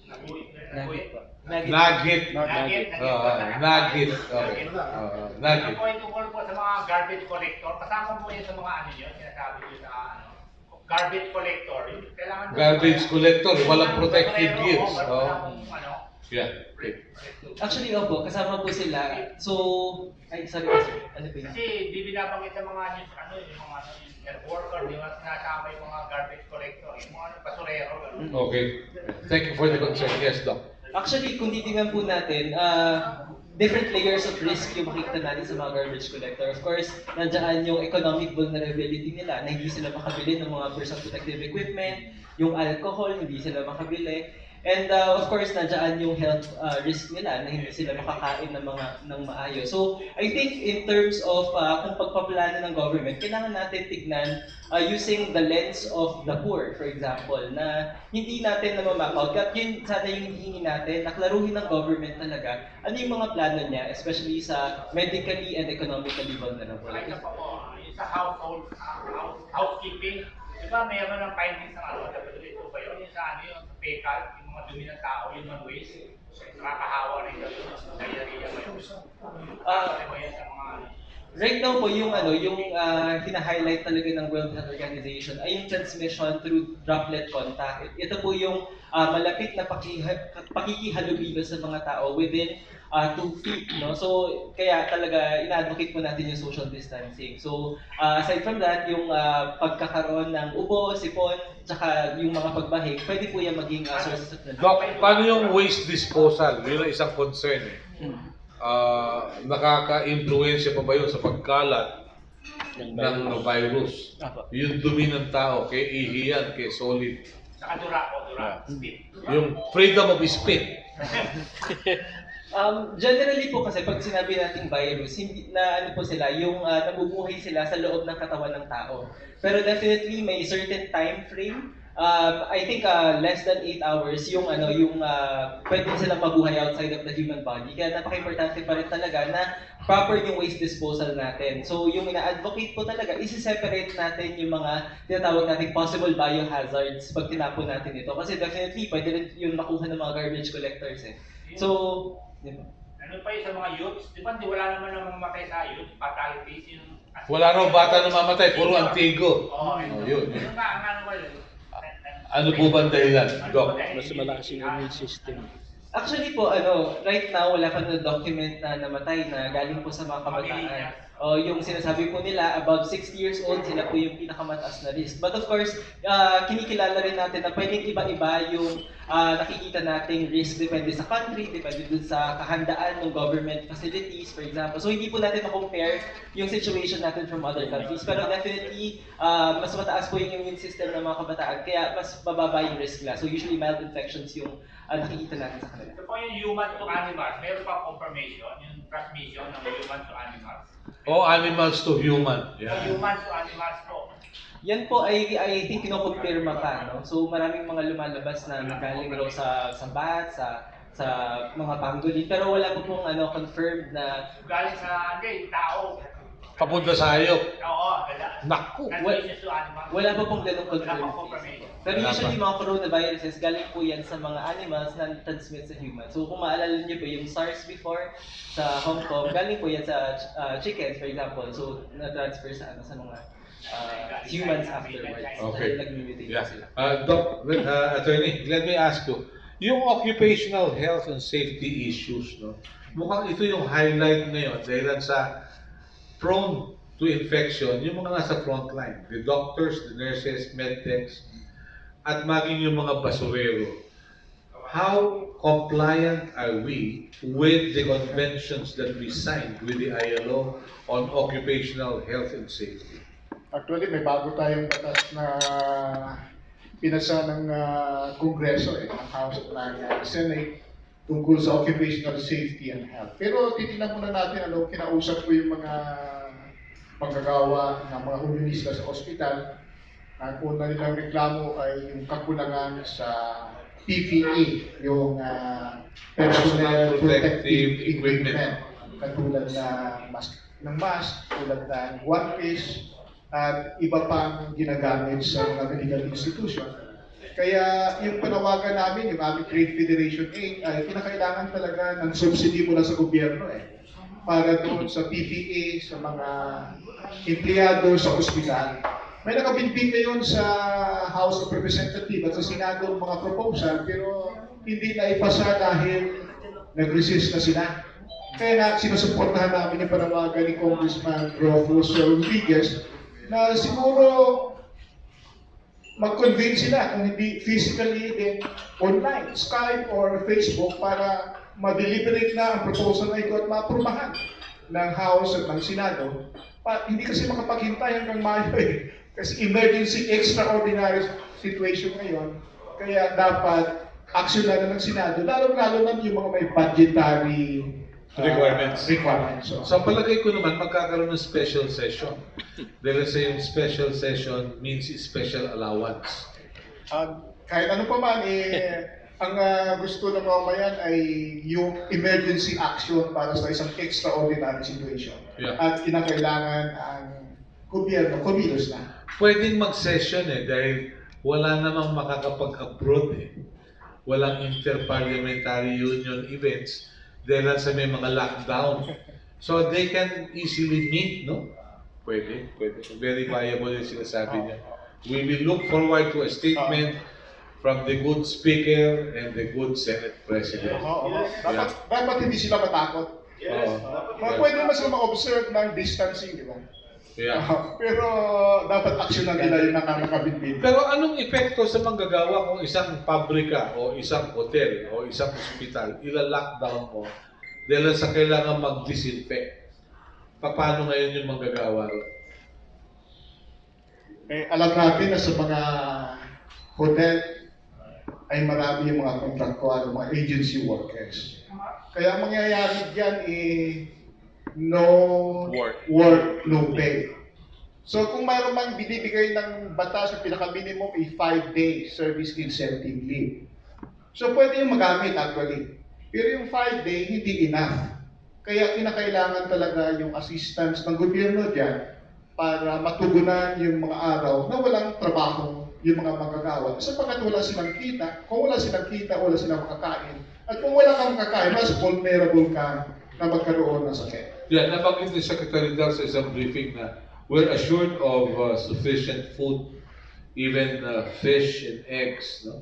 Nugget po. Nugget. Nugget. Nugget. Okay. Ano Nugget. po yung tungkol po sa mga garbage collector? Kasama po yun sa mga ano yun, sinasabi yun sa garbage collector. Kailangan Garbage collector, walang protective gears. Ano, Yeah. Okay. Actually, opo, kasama po sila. So, ay, sorry, ano po yun? kasi di binabanggit sa mga news, yung mga health worker, di ba sinasama yung mga garbage collector, yung mga basurero, gano'n. Okay. Thank you for the concern. Yes, Doc. Actually, kung titingnan po natin, different layers of risk yung makikita natin sa mga garbage collector. Of course, nandiyan yung economic vulnerability nila na hindi sila makabili ng mga personal protective equipment, yung alcohol, hindi sila makabili. And of course, nandiyan yung health risk nila na hindi sila makakain ng maayos. So, I think in terms of kung pagpaplano ng government, kailangan natin tignan using the lens of the poor, for example, na hindi natin na-map out. At yun sana yung hinihingi natin, naklaruhin ng government talaga ano yung mga plano niya, especially sa medically and economically vulnerable. Like na po, yung sa housekeeping, di ba mayroon ng findings ng WHO ba yun? Yung sa ano yun, sa fecal, yung mga dumi ng tao, yung mga waste, nakakahawa rin yun, diarrhea ba yun? Ano ba yun sa mga Right now po yung hina-highlight talaga ng World Health Organization ay yung transmission through droplet contact. Ito po yung malapit na pakikihalubilo sa mga tao within 2 feet, no? So kaya talaga ina-advocate po natin yung social distancing. So aside from that, yung pagkakaroon ng ubo, sipon, tsaka yung mga pagbahig, pwede po yan maging sources of Doc, paano yung waste disposal? Yun ang isang concern eh. Nakaka-influensya pa ba yun sa pagkalat ng virus? Yung dumi ng tao, kay ihi yan, kay solid. saka dura, spit. Yung freedom of speech. Generally po kasi pag sinabi nating virus, hindi na ano po sila, yung nabubuhay sila sa loob ng katawan ng tao. Pero definitely may certain time frame. I think less than 8 hours yung pwede silang mabuhay outside of the human body. Kaya napaka-importante pa rin talaga na proper yung waste disposal natin. So yung ina-advocate po talaga, isi-separate natin yung mga tinatawag nating possible biohazards pag tinapon natin ito. Kasi definitely pwede rin yung makuha ng mga garbage collectors eh. So, Ano pa yun sa mga youths? Di ba wala naman namamatay sa youth? Fatalities yung... Wala raw bata na mamatay, puro antigo. Oo, yun. Yun nga, ang ano ba yun? Ano po ba ang dahilan, Doc? Mas malakas yung immune system. actually po, right now, wala pa na document na namatay na galing po sa mga kabataan. Yung sinasabi po nila, above 60 years old, sila po yung pinakamataas na risk. But of course, kinikilala rin natin na pwedeng iba-iba yung nakikita nating risk depende sa country, depende dun sa kahandaan ng government facilities, for example. So hindi po natin ma-compare yung situation natin from other countries. Pero definitely, mas mataas po yung immune system ng mga kabataan, kaya mas bababa yung risk nila. So usually mild infections yung nakikita natin sa kanila. Ito po yung human to animals. Meron pa confirmation, yung transmission ng human to animals. O animals to human. Yung Yeah. human to animals po. Yan po ay I think kinukumpirma pa, no? So maraming mga lumalabas na nagaling raw sa bat, sa mga pangolin, pero wala po pong confirmed na Galing sa tao. Papunta sa hayop. Oo, gala. Naku! Transmission to animals. wala pa pong ganung Wala pang confirmed confirmation. case. Pero Wala usually mga coronaviruses galing po yan sa mga animals na transmit sa human. So kung maalala niyo po yung SARS before sa Hong Kong, galing po yan sa chickens, for example. So na-transfer sa mga humans afterwards. Okay. Dahil nag-mutate Yeah. sila. Doc, attorney, let me ask you. Yung occupational health and safety issues, no? Mukhang ito yung highlight ngayon dahil sa prone to infection, yung mga nasa frontline, the doctors, the nurses, medtechs, at maging yung mga basurero. How compliant are we with the conventions that we signed with the ILO on occupational health and safety? Actually, may bago tayong batas na pinasa ng Kongreso, ng House ng Senate, tungkol sa occupational safety and health. Pero titingnan muna natin, kinausap ko yung mga paggagawa ng mga unionista sa ospital. Ang una nilang reklamo ay yung kakulangan sa PPE, yung personal protective equipment, katulad ng mask, tulad ng one piece, at iba pang ginagamit sa mga medical institution. Kaya yung panawagan namin, yung aming Trade Federation 8, ay kinakailangan talaga ng subsidy mula sa gobyerno para doon sa PPE, sa mga empleyado sa ospital. May nakabinbin ngayon sa House of Representatives at sa Senado ang mga proposal, pero hindi na ipasa dahil nag-resist na sila. Kaya na sinusuportahan namin yung panawagan ni Congressman Rufus Rodriguez na siguro mag-convince sila kung hindi physically, then online, Skype or Facebook para ma-deliberate na ang proposal na ito at ma-aprobahan ng House at ng Senado. Hindi kasi makapaghintay hanggang Mayo kasi emergency, extraordinary situation ngayon. Kaya dapat action na ng Senado, lalo-lalo na yung mga may budgetary requirements. So palagay ko naman magkakaroon ng special session. Dahil sa yung special session means special allowance. Kahit ano pa man, ang gusto ng mamayan ay yung emergency action para sa isang extraordinary situation. Yeah. At kinakailangan ang gobyerno kumilos na. Pwedeng mag-session dahil wala namang makakapag-abroad Walang interparliamentary union events dahil lang sa may mga lockdown. So they can easily meet, no? Pwede. Very viable yung sinasabi niya. We will look forward to a statement from the good speaker and the good Senate President. Dapat hindi sila matakot. Pwede naman sila ma-observe ng distancing, di ba? Yeah. Pero dapat aksyonan nila yung nakakabitbit. Pero anong epekto sa manggagawa kung isang pabrika o isang hotel o isang ospital ila-lockdown mo dahil sa kailangan mag-disinfect? Paano ngayon yung manggagawa? Alam natin na sa mga hotel ay marami yung mga kontraktual, mga agency workers. Kaya ang mangyayari dyan no work, no pay. So kung mayroon mang binibigay ng batas sa pinaka-minimum ay 5-day service incentive leave. So pwede yung magamit actually. Pero yung 5-day hindi enough. Kaya kinakailangan talaga yung assistance ng gobyerno dyan para matugunan yung mga araw na walang trabaho yung mga manggagawa. Sapagkat wala silang kita. Kung wala silang kita, wala silang makakain. At kung wala kang makakain, mas vulnerable ka na magkaroon ng sakit. Yeah, nabanggit ni Secretary Dar sa isang briefing na we're assured of sufficient food, even fish and eggs. No?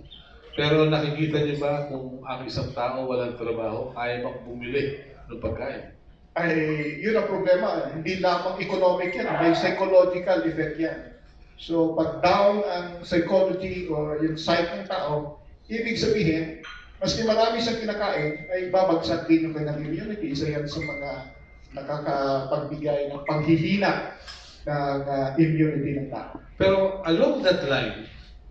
Pero nakikita niyo ba kung ang isang tao walang trabaho, kaya bang bumili ng pagkain? Ay, yun ang problema. Hindi lamang economic yan, may psychological effect yan. So, pag down ang psychology or yung psyche ng tao, ibig sabihin, maski marami siyang kinakain, ay babagsak din yung kanyang immunity. Isa yan sa mga nakakapagbigay ng paghihina ng immunity ng tao. Pero along that line,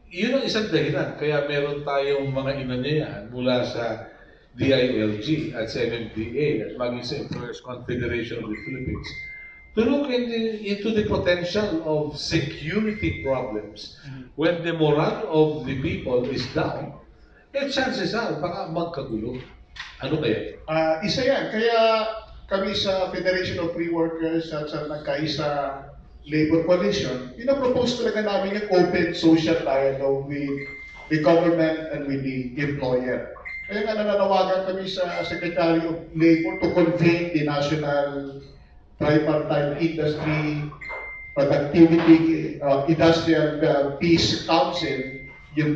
yun ang isang dahilan. Kaya meron tayong mga inanyayahan mula sa DILG at sa MMDA at maging sa Employers Confederation of the Philippines to look into the potential of security problems when the morale of the people is down. Chances are, baka magkagulo. Ano kaya? Isa yan. Kaya kami sa Federation of Free Workers at sa nagkaisa Labor Coalition, pinapropose talaga namin yung open social dialogue with the government and with the employer. Kaya nga nananawagan kami sa Secretary of Labor to convene the National Tripartite Industry Productivity Industrial Peace Council, yung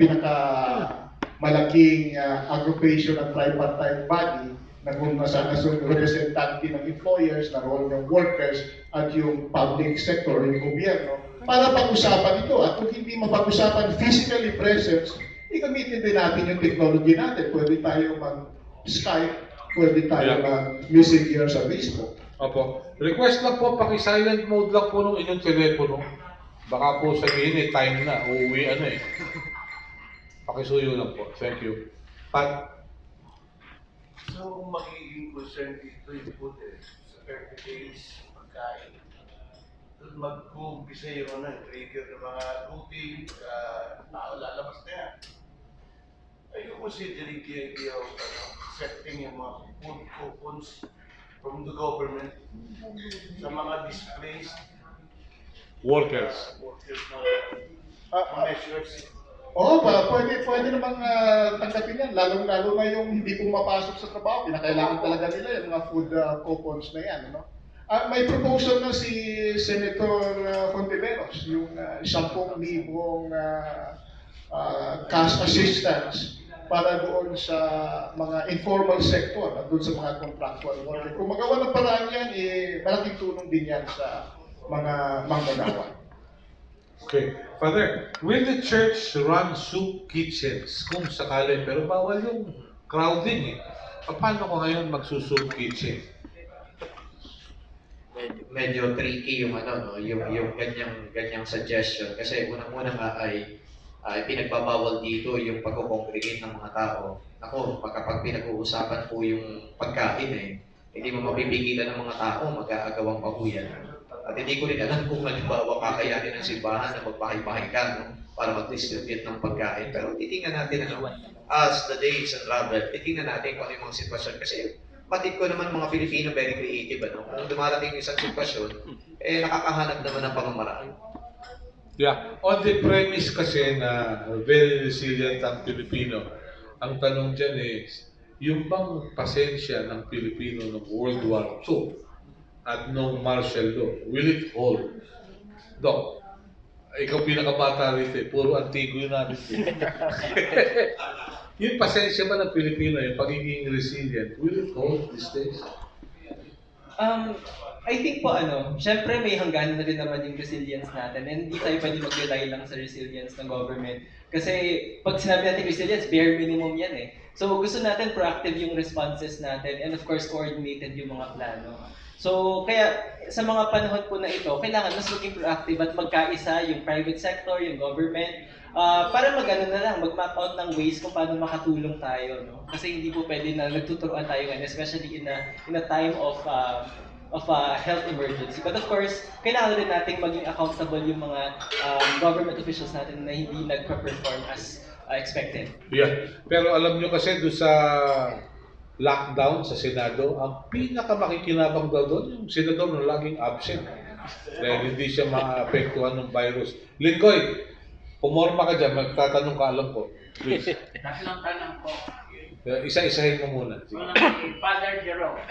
malaking aggregation ng tripartite body na kung nasaan representante ng employers, na role ng workers, at yung public sector, yung gobyerno, para pag-usapan ito. At kung hindi mapag-usapan physically present, gamitin din natin yung technology natin. Pwede tayo mag-Skype, pwede tayo mag-messenger sa Facebook. Opo. Request lang po, paki-silent mode lang po nung inyong telepono. Baka po sabihin time na, uuwi Pakisuyo lang po. Thank you. Pat? So, magiging concern dito yung food sa 30 days pagkain. mag-uumpisa yung trigger ng mga looting, lalabas na yan. Are you considering the idea of setting yung mga food coupons from the government sa mga displaced Workers. workers na measures? Oo, pwede namang tanggapin yan. Lalo na yung hindi pumapasok sa trabaho. Pinakailangan talaga nila yung mga food coupons na yan. Ano? May proposal na si Senator Fontiveros, yung 10,000 cash assistance para doon sa mga informal sector, doon sa mga contractual worker. Kung magawa ng paraan yan, malaking tulong din yan sa mga manggagawa. Okay. Father, will the church run soup kitchens kung sakali? Pero bawal yung crowding eh. Paano ko ngayon magsusoup kitchen? Medyo tricky yung yung ganyang suggestion kasi unang-una nga ay pinagbabawal dito yung pagko-congregate ng mga tao. Ako, kapag pinag-uusapan po yung pagkain hindi mo mapipigilan ng mga tao, mag-aagawang pahuyan. At hindi ko rin alam kung halimbawa kakayanin ng simbahan na magbahay-bahay ka para mag-distribute ng pagkain. Pero titingnan natin as the days unravel, titingnan natin kung ano yung mga sitwasyon. Kasi batid ko naman mga Pilipino very creative. Kung dumarating yung isang sitwasyon, nakakahanap naman ng pamamaraan. Yeah, on the premise kasi na very resilient ang Pilipino, ang tanong dyan is, yung bang pasensya ng Pilipino ng World War II at nung martial law, will it hold? Dok, ikaw pinakabata rito puro antigo yun natin. Yung pasensya ba ng Pilipino, yung pagiging resilient, will it hold these days? I think po syempre may hangganan na rin naman yung resilience natin and hindi tayo pwede mag-rely lang sa resilience ng government. Kasi pag sinabi natin resilience, bare minimum yan eh. So gusto natin proactive yung responses natin and of course coordinated yung mga plano. So kaya sa mga panahon po na ito, kailangan mas maging proactive at magkaisa yung private sector, yung government, para mag-map out ng ways kung paano makatulong tayo, no? Kasi hindi po pwede na nagtuturuan tayo ngayon, especially in a time of health emergency. But of course, kailangan rin nating maging accountable yung mga government officials natin na hindi nagpa-perform as expected. Yeah. Pero alam nyo kasi doon sa lockdown sa Senado, ang pinakamakikinabang daw doon, yung senador na laging absent. Dahil hindi siya maapektuhan ng virus. Lingoy, pumorma ka dyan, magtatanong ka, alam ko. Please. Tatlong tanong po. Isa-isahin mo muna. Unang kay Father Jerome.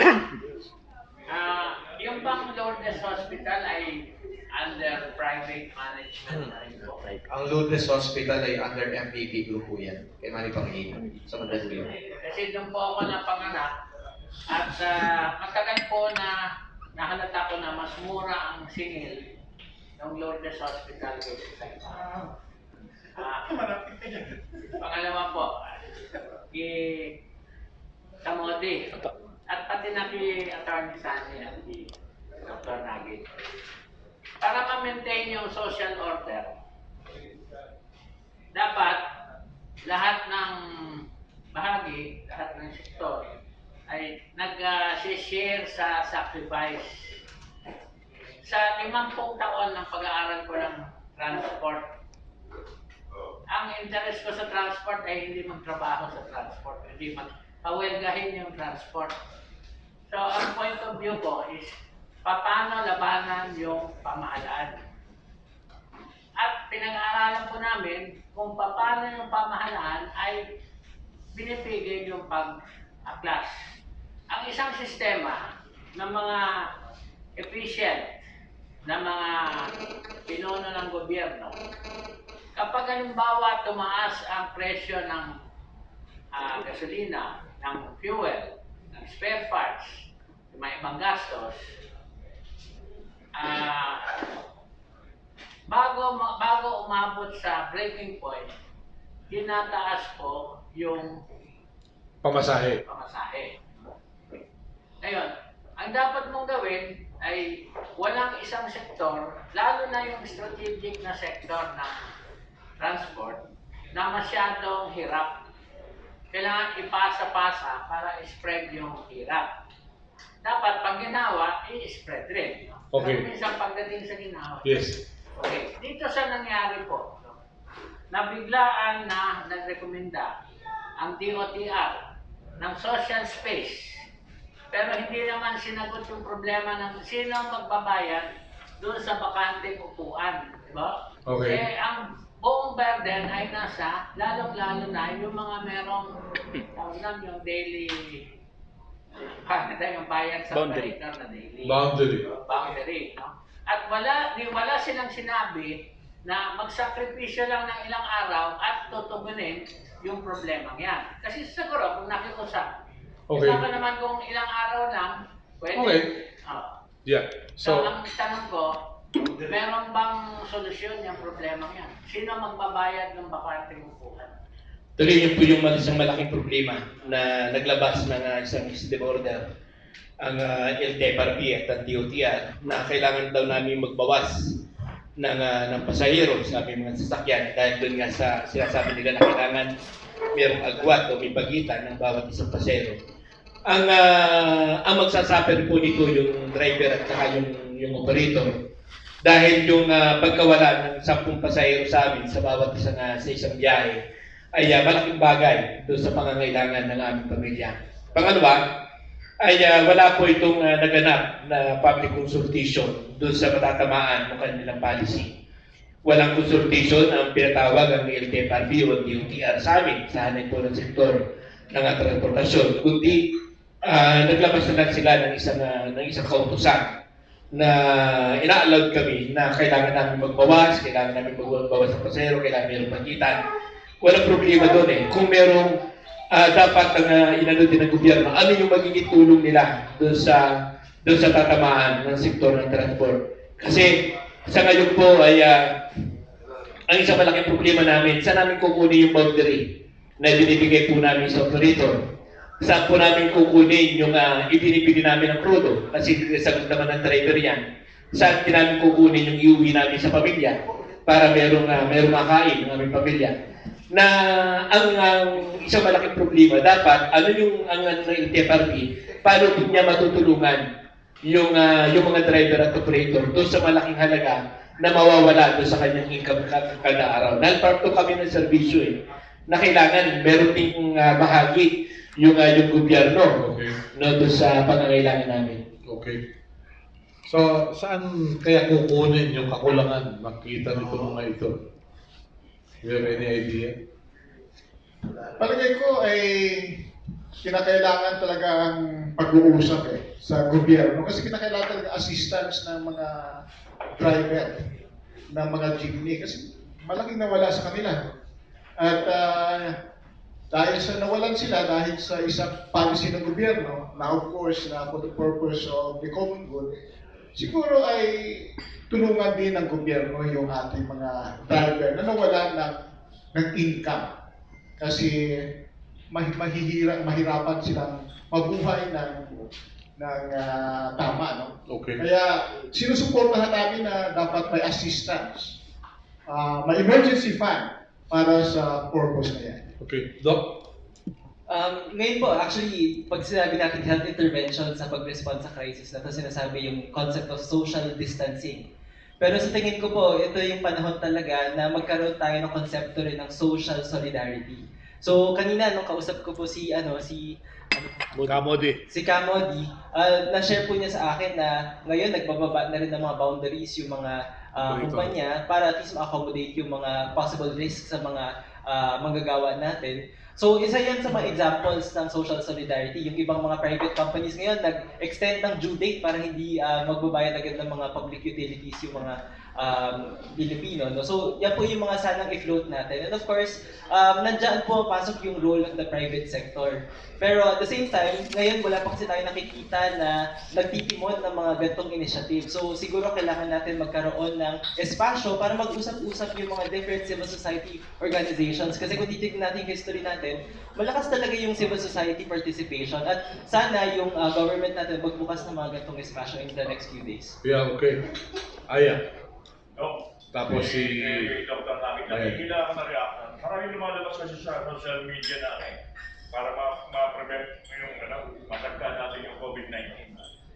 Yung bang Lourdes Hospital ay under private management na rin po? Ang Lourdes Hospital ay under MVP group po yan, kay Manny Pangilinan, sa Mandaluyong. Kasi doon po ako napanganak at matagal po na nahalata ko na mas mura ang singil ng Lourdes Hospital website. Pangalawa po, sa Modi at pati na kay Attorney Sani at kay Dr. Nagin. Para ma-maintain yung social order, dapat lahat ng bahagi, lahat ng sektor ay nag-share sa sacrifice. Sa 50 taon ng pag-aaral ko ng transport, ang interest ko sa transport ay hindi magtrabaho sa transport, hindi magpawelgahin yung transport. So, ang point of view ko is paano labanan yung pamahalaan. At pinag-aaralan po namin kung paano yung pamahalaan ay binipigil yung pag-aklas. Ang isang sistema ng mga efficient na mga pinuno ng gobyerno, kapag halimbawa tumaas ang presyo ng gasolina, ng fuel, ng spare parts, ng mga ibang gastos, bago umabot sa breaking point, tinataas po yung Pamasahe. Ngayon, ang dapat mong gawin ay walang isang sektor, lalo na yung strategic na sektor ng transport, na masyadong hirap. Kailangan ipasa-pasa para spread yung hirap. dapat pag ginawa, i-spread rin. No? Okay. Pero minsan pagdating sa ginawa. Yes. Okay, dito sa nangyari po, nabiglaan na nagrekomenda ang DOTR ng social space. Pero hindi naman sinagot yung problema ng sino ang magbabayad doon sa bakanteng upuan. Diba? Okay. Eh, ang buong burden ay nasa, lalong-lalo na yung mga merong, tawag lang yung daily, yung bayad sa Boundary. operator na daily. Boundary. No? At wala silang sinabi na magsakripisyo lang ng ilang araw at tutugunin yung problema yan. Kasi siguro kung nakiusap, Okay. baka naman kung ilang araw lang, pwede. Okay. Oh. Yeah. So, So, ang tanong ko, meron bang solusyon yung problema yan? Sino magbabayad ng bakanteng upuan? Tuloy yun po yung isang malaking problema na naglabas ng isang executive order ang LTFRB at ang DOTR na kailangan daw namin magbawas ng pasahero sa aming mga sasakyan dahil doon nga sa sinasabi nila na kailangan mayroong agwat o may pagitan ng bawat isang pasahero. Ang magsasuffer po nito yung driver at saka yung operator dahil yung pagkawala ng 10 pasahero sa amin sa bawat sa isang biyahe ay malaking bagay doon sa pangangailangan ng aming pamilya. Pangalawa, ay wala po itong naganap na public consultation doon sa matatamaan ng kanilang policy. Walang consultation ang pinatawag ang LTFRB o DOTR sa amin, sa hanay po ng sektor ng transportasyon, kundi naglabas na lang sila ng isang kautusan na ina-allowed kami na kailangan namin magbawas, kailangan namin magbawas ng pasahero, kailangan mayroong pagitan. Walang problema doon eh. Kung merong dapat ang inano din ng gobyerno, ano yung magiging tulong nila doon sa tatamaan ng sektor ng transport. Kasi sa ngayon po ay ang isang malaking problema namin, saan namin kukunin yung boundary na binibigay po namin sa operator? Saan po namin kukunin yung ibinibili namin ng krudo? Kasi sagot naman ng driver yan. Saan namin kukunin yung iuwi namin sa pamilya para merong makain ng aming pamilya? Na ang isang malaking problema, dapat ano yung ang LTFRB, paano din niya matutulungan yung mga driver at operator doon sa malaking halaga na mawawala doon sa kanyang income kada araw. Dahil part to kami ng serbisyo na kailangan meron ding bahagi yung gobyerno okay. no, doon sa pangangailangan namin. Okay. So, saan kaya kukunin yung kakulangan makita nito mga ito? You have any idea? Palagay ko ay kinakailangan talaga ang pag-uusap sa gobyerno kasi kinakailangan talaga assistance ng mga driver ng mga jeepney kasi malaking nawala sa kanila. At dahil sa nawalan sila dahil sa isang policy ng gobyerno na of course na for the purpose of the common good, siguro ay tulungan din ng gobyerno yung ating mga driver na nawalan ng income. Kasi mahirapan silang mabuhay ng tama, no? Okay. Kaya sinusuportahan namin na dapat may assistance, may emergency fund para sa purpose na yan. Okay. Doc? Ngayon po, actually, pag sinabi natin health intervention sa pag-respond sa crisis na ito, sinasabi yung concept of social distancing. Pero sa tingin ko po, ito yung panahon talaga na magkaroon tayo ng konsepto rin ng social solidarity. So, kanina, nung kausap ko po si Kamodi. na-share po niya sa akin na ngayon nagbababa na rin ng mga boundaries yung mga kumpanya para at least ma-accommodate yung mga possible risks sa mga manggagawa natin. So, isa yan sa mga examples ng social solidarity. Yung ibang mga private companies ngayon nag-extend ng due date para hindi magbabayad agad ng mga public utilities yung mga Pilipino. No? So, yan po yung mga sanang i-float natin. And of course, nandyan po pasok yung role ng the private sector. Pero at the same time, ngayon wala pa kasi tayo nakikita na nagtitimon ng mga gantong initiative. So, siguro kailangan natin magkaroon ng espasyo para mag-usap-usap yung mga different civil society organizations. Kasi kung titignan natin yung history natin, malakas talaga yung civil society participation. At sana yung government natin magbukas ng mga gantong espasyo in the next few days. Yeah, okay. Aya. No. Tapos si... Dr. namin, nakikita ako na reaction. Maraming lumalabas kasi sa social media natin para ma-prevent yung masagkan natin yung COVID-19.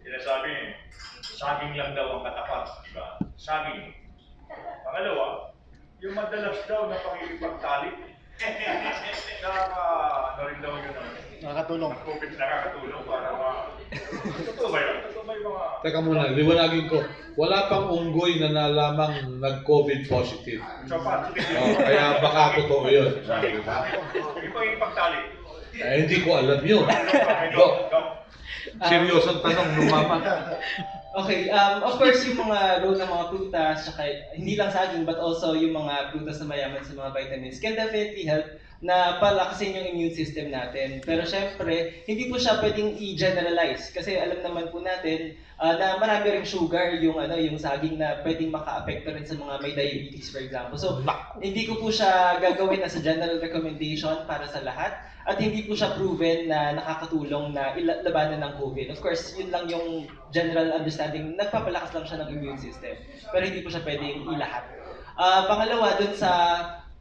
sinasabi, saging lang daw ang katapat, di ba? Saging. Pangalawa, yung madalas daw na pakikipagtalik, ano rin daw yun, Nakakatulong. nakakatulong para totoo ba yun? Totoo ba yung mga... Teka muna, liwanagin ko. Wala pang unggoy na nalamang nag-COVID positive. So, Kaya baka totoo yun. saging. Yung pakikipagtalik. Hindi ko alam yun. Seryosong tanong, lumama. Okay, of course, yung mga role ng mga prutas, saka hindi lang saging, but also yung mga prutas na mayaman sa mga vitamins can definitely help na palakasin yung immune system natin. Pero syempre, hindi po siya pwedeng i-generalize kasi alam naman po natin na marami ring sugar yung saging na pwedeng maka-apekto rin sa mga may diabetes, for example. So, hindi ko po siya gagawin as a general recommendation para sa lahat at hindi po siya proven na nakakatulong na labanan ng COVID. Of course, yun lang yung general understanding, nagpapalakas lang siya ng immune system. Pero hindi po siya pwedeng ilahat. Pangalawa, dun sa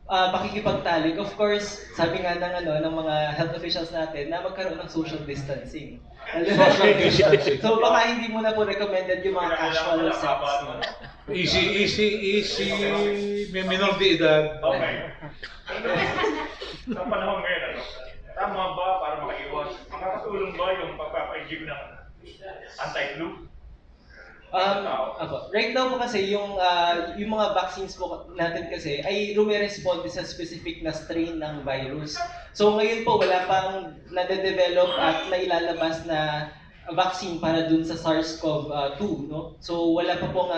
pakikipagtalik, of course, sabi nga ng mga health officials natin na magkaroon ng social distancing. Social distancing. So baka hindi mo na po recommended yung mga casual sex. Easy. May minor de edad. Okay. Sa panahon ngayon, tama ba para makaiwas? Makakatulong ba yung pagpapaigib ng anti-flu? Right now po kasi yung mga vaccines po natin kasi ay rumeresponde sa specific na strain ng virus. So ngayon po wala pang nade-develop at nailalabas na vaccine para dun sa SARS-CoV-2, no? So wala pa pong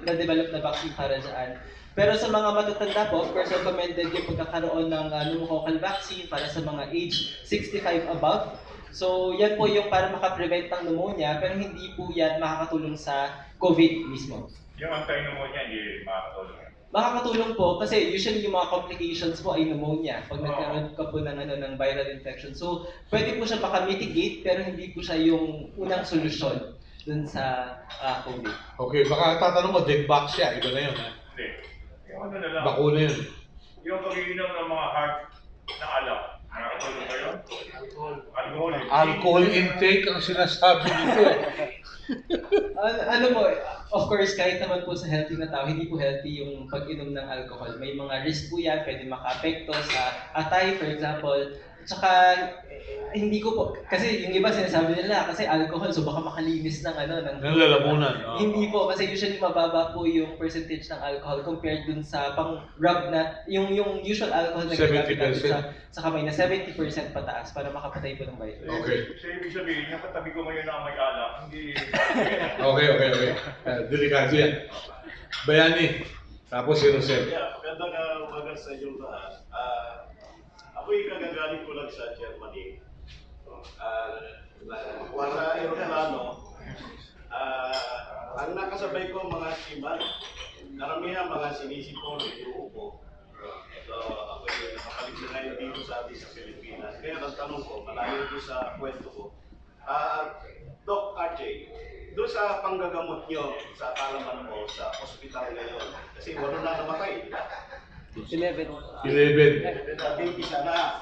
na-develop na vaccine para dyan. Pero sa mga matatanda po, of course, recommended yung pagkakaroon ng pneumococcal vaccine para sa mga age 65 above. So, yan po yung para makaprevent ng pneumonia, pero hindi po yan makakatulong sa COVID mismo. Yung anti-pneumonia, hindi makakatulong. Makakatulong po kasi usually yung mga complications po ay pneumonia pag nagkaroon ka po ng viral infection. So, pwede po siya baka-mitigate pero hindi po siya yung unang solusyon dun sa COVID. Okay, baka tatanong mo, Degvax siya. Iba na yun, ha? Hindi. Yung ano na lang, Bakuna yun. yung pag-iinom ng mga heart na alak, nakakatulong ba yun? Alcohol. Alcohol intake ang sinasabi dito. Of course, kahit naman po sa healthy na tao, hindi po healthy yung pag-inom ng alcohol. May mga risk po yan, pwede maka-apekto sa atay, for example. Tsaka, hindi ko po, kasi yung iba sinasabi nila, kasi alcohol, so baka makalinis ng Ng lalamunan. Hindi po, kasi usually mababa po yung percentage ng alcohol compared dun sa pang-rub na, yung usual alcohol na ginagamit natin sa kamay na 70% pataas para makapatay po ng virus. Okay. So, ibig sabihin, yung katabi ko ngayon na may alak, hindi... Okay. Delikado yan. Bayani. Tapos si Rosel. Magandang umaga sa inyong lahat. Ako'y kagagaling ko lang sa Germany. Sa aeroplano, ang nakasabay ko mga siman, karamihan mga sinisipon, inuupo. So, ako'y nakapalik na ngayon dito sa Pilipinas. Kaya ang tanong ko, malayo doon sa kwento ko. Doc RJ, doon sa panggagamot nyo, sa kalaman mo, sa hospital ngayon, kasi walo na namatay, di ba? 11. Sabi isa na,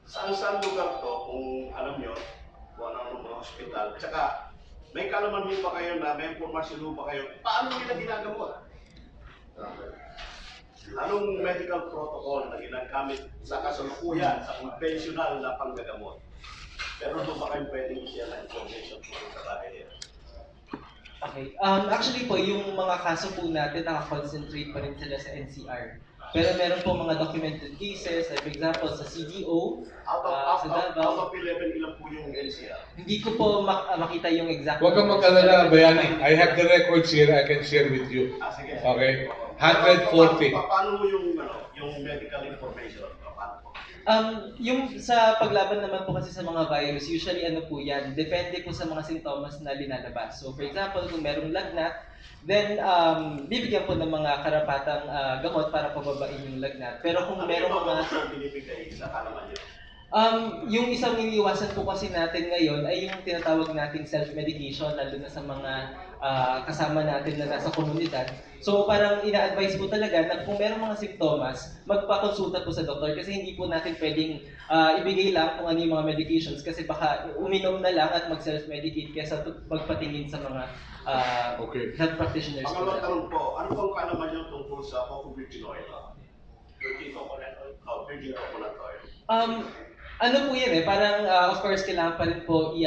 saan lugar to, kung alam nyo, kung anong mga hospital, tsaka may kalaman mo ba kayo na, may informasyon mo ba kayo, paano nila ginagamot? Anong medical protocol na ginagamit sa kasalukuyan, sa conventional na panggagamot? Pero doon ba kayo pwedeng i-share na information sa bagay nila? Okay. Actually po, yung mga kaso po natin, naka-concentrate pa rin sila sa NCR. Pero meron po mga documented cases, like for example, sa CDO, sa Davao. Out of 11, ilan po yung NCR? Hindi ko po makita yung exact. Huwag kang mag-alala, Bayani. I have the records here. I can share with you. Sige. Okay? 140. Paano mo yung medical information? Paano po? Yung sa paglaban naman po kasi sa mga virus, usually ano po yan, depende po sa mga sintomas na linalabas. So for example, kung merong lagnat, then bibigyan po ng mga karapatang gamot para pababain yung lagnat. Pero kung merong mga... binibigay sa kalaman nyo? Yung isang iniiwasan po kasi natin ngayon ay yung tinatawag nating self-medication, lalo na sa mga kasama natin na nasa komunidad. So parang ina-advise po talaga na kung merong mga simptomas, magpakonsulta po sa doktor kasi hindi po natin pwedeng ibigay lang kung ano yung mga medications kasi baka uminom na lang at mag-self-medicate kaysa magpatingin sa mga health practitioners po Pangalawang natin. tanong po, ano pong kaalaman niyo tungkol sa coco virgin oil? Virgin coconut oil? Oh, virgin coconut oil. Ano po yan parang of course kailangan pa rin po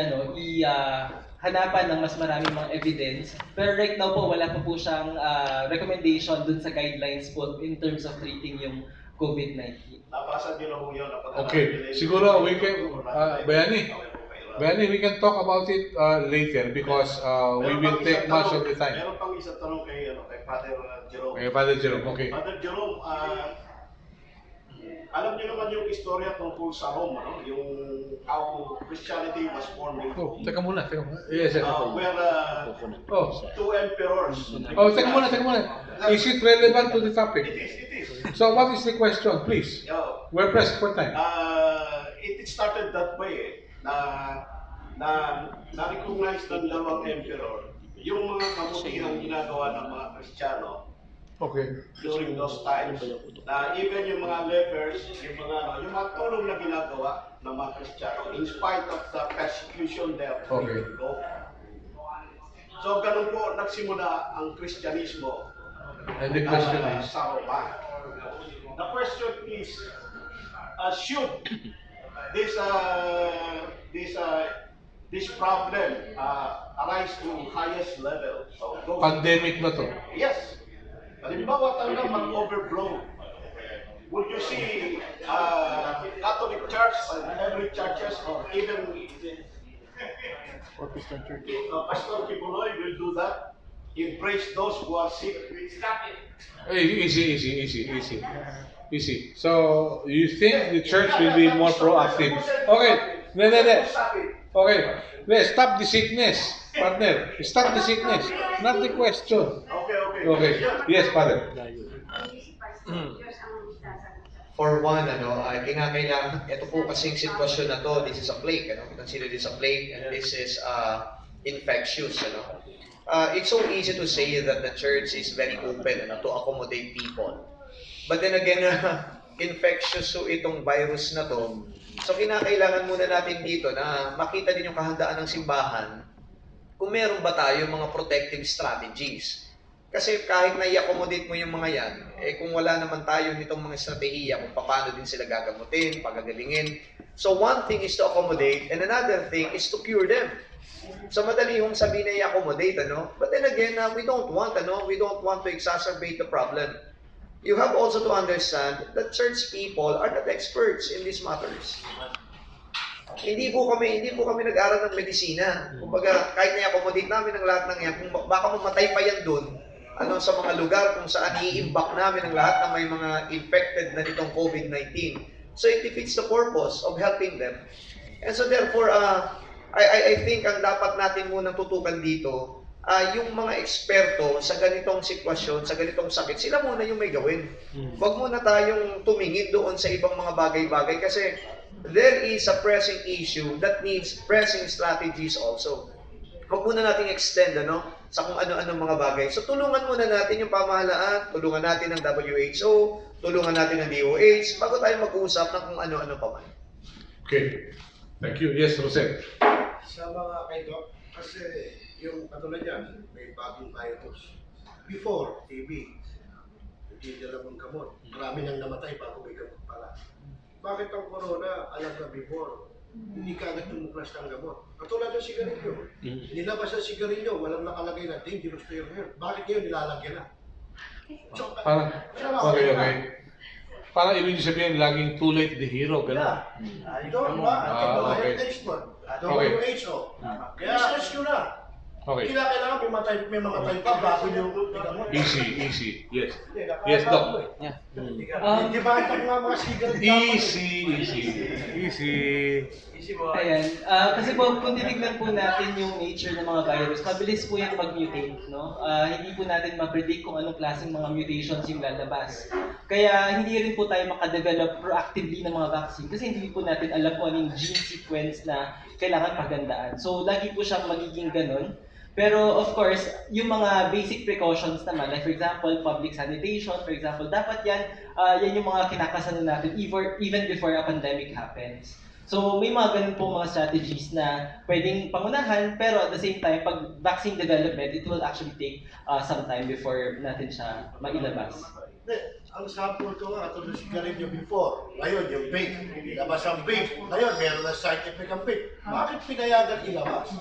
hanapan ng mas maraming mga evidence. Pero right now po wala pa po siyang recommendation dun sa guidelines po in terms of treating yung COVID-19. Nabasa niyo na po yun. Okay, siguro we can, Bayani, we can talk about it later because we will take much of the time. Meron pang isang tanong kay Father Jerome. Okay, Father Jerome, okay. Father Jerome, alam niyo naman yung istorya tungkol sa Rome, yung how Christianity was formed in Oh, Rome. teka muna. Yes, sir. Where two emperors. Teka muna. Is it relevant to the topic? It is. So what is the question, please? We're pressed for time. It started that way, na-recognize ng dalawang emperor yung mga kabutihang ginagawa ng mga Kristiyano during those times. Na even yung mga lepers, yung mga tulong na ginagawa ng mga Kristiyano in spite of the persecution there. So ganun po nagsimula ang Kristyanismo And the question is, sa Roma. The question is, should this problem arise to highest level? So pandemic na to. yes. Halimbawa talaga mag-overblow. Would you see Catholic Church and every churches or even Pastor Kibuloy will do that? Embrace those who are sick. Easy. So you think the church will be more proactive? Okay. No. Okay. Stop the sickness, partner. Stop the sickness. Not the question. Okay. Yes, Father. For one, kinakailangan, ito po kasing sitwasyon na to, this is a plague, consider this a plague, and this is infectious, It's so easy to say that the church is very open to accommodate people. But then again, infectious itong virus na to. So kinakailangan muna natin dito na makita din yung kahandaan ng simbahan kung meron ba tayo mga protective strategies. Kasi kahit na i-accommodate mo yung mga yan, kung wala naman tayo nitong mga estratehiya kung paano din sila gagamutin, pagagalingin. So one thing is to accommodate and another thing is to cure them. So madali yung sabihin na i-accommodate, But then again, we don't want to exacerbate the problem. You have also to understand that church people are not experts in these matters. Hindi po kami nag-aral ng medisina. Kumbaga, kahit na-accommodate namin ang lahat ng yan, kung baka mamatay pa yan doon, sa mga lugar kung saan i-imbak namin ang lahat na may mga infected na nitong COVID-19. So it defeats the purpose of helping them. And so therefore, I think ang dapat natin munang tutukan dito, yung mga eksperto sa ganitong sitwasyon, sa ganitong sakit, sila muna yung may gawin. Huwag muna tayong tumingin doon sa ibang mga bagay-bagay kasi there is a pressing issue that needs pressing strategies also. Huwag muna nating extend sa kung ano-ano mga bagay. So tulungan muna natin yung pamahalaan, tulungan natin ang WHO, tulungan natin ang DOH, bago tayo mag-uusap ng kung ano-ano pa man. Okay. Thank you. Yes, Jose. Sa mga kayo, kasi yung katulad yan, may bagong virus. Before, TB, hindi nila mong gamot. Marami nang namatay bago may gamot pala. Bakit ang corona, alam na before, hindi ka agad tumuklas ng gamot. Katulad ng sigarilyo. Nilabas ang sigarilyo, walang nakalagay na dangerous to your health. Bakit ngayon nilalagyan na? So, Okay. Parang ibig sabihin, laging too late the hero, gano'n. Ito, okay. WHO. Kaya research nyo na. Okay. Kailangan may mamatay pa bago yung gamot. Easy. Yes. Yes, Doc. Yeah. Di ba ito mga cigarette Easy boy. Ayan. Kasi po, kung tinignan po natin yung nature ng mga virus, mabilis po yan mag-mutate, no? Hindi po natin ma-predict kung anong klaseng mga mutations yung lalabas. Kaya hindi rin po tayo makadevelop proactively ng mga vaccine kasi hindi po natin alam kung anong gene sequence na kailangan pagandaan. So, lagi po siyang magiging ganun. Pero of course, yung mga basic precautions naman, like for example, public sanitation, for example, dapat yan yung mga kinakasalan natin even before a pandemic happens. So may mga ganun po mga strategies na pwedeng pangunahan, pero at the same time, pag vaccine development, it will actually take some time before natin siya mailabas. Ang sample ko nga, ito na sigarilyo before. Ngayon, yung vape. Ilabas ang vape. Ngayon, meron na side effect ang vape. Bakit pinayagan ilabas?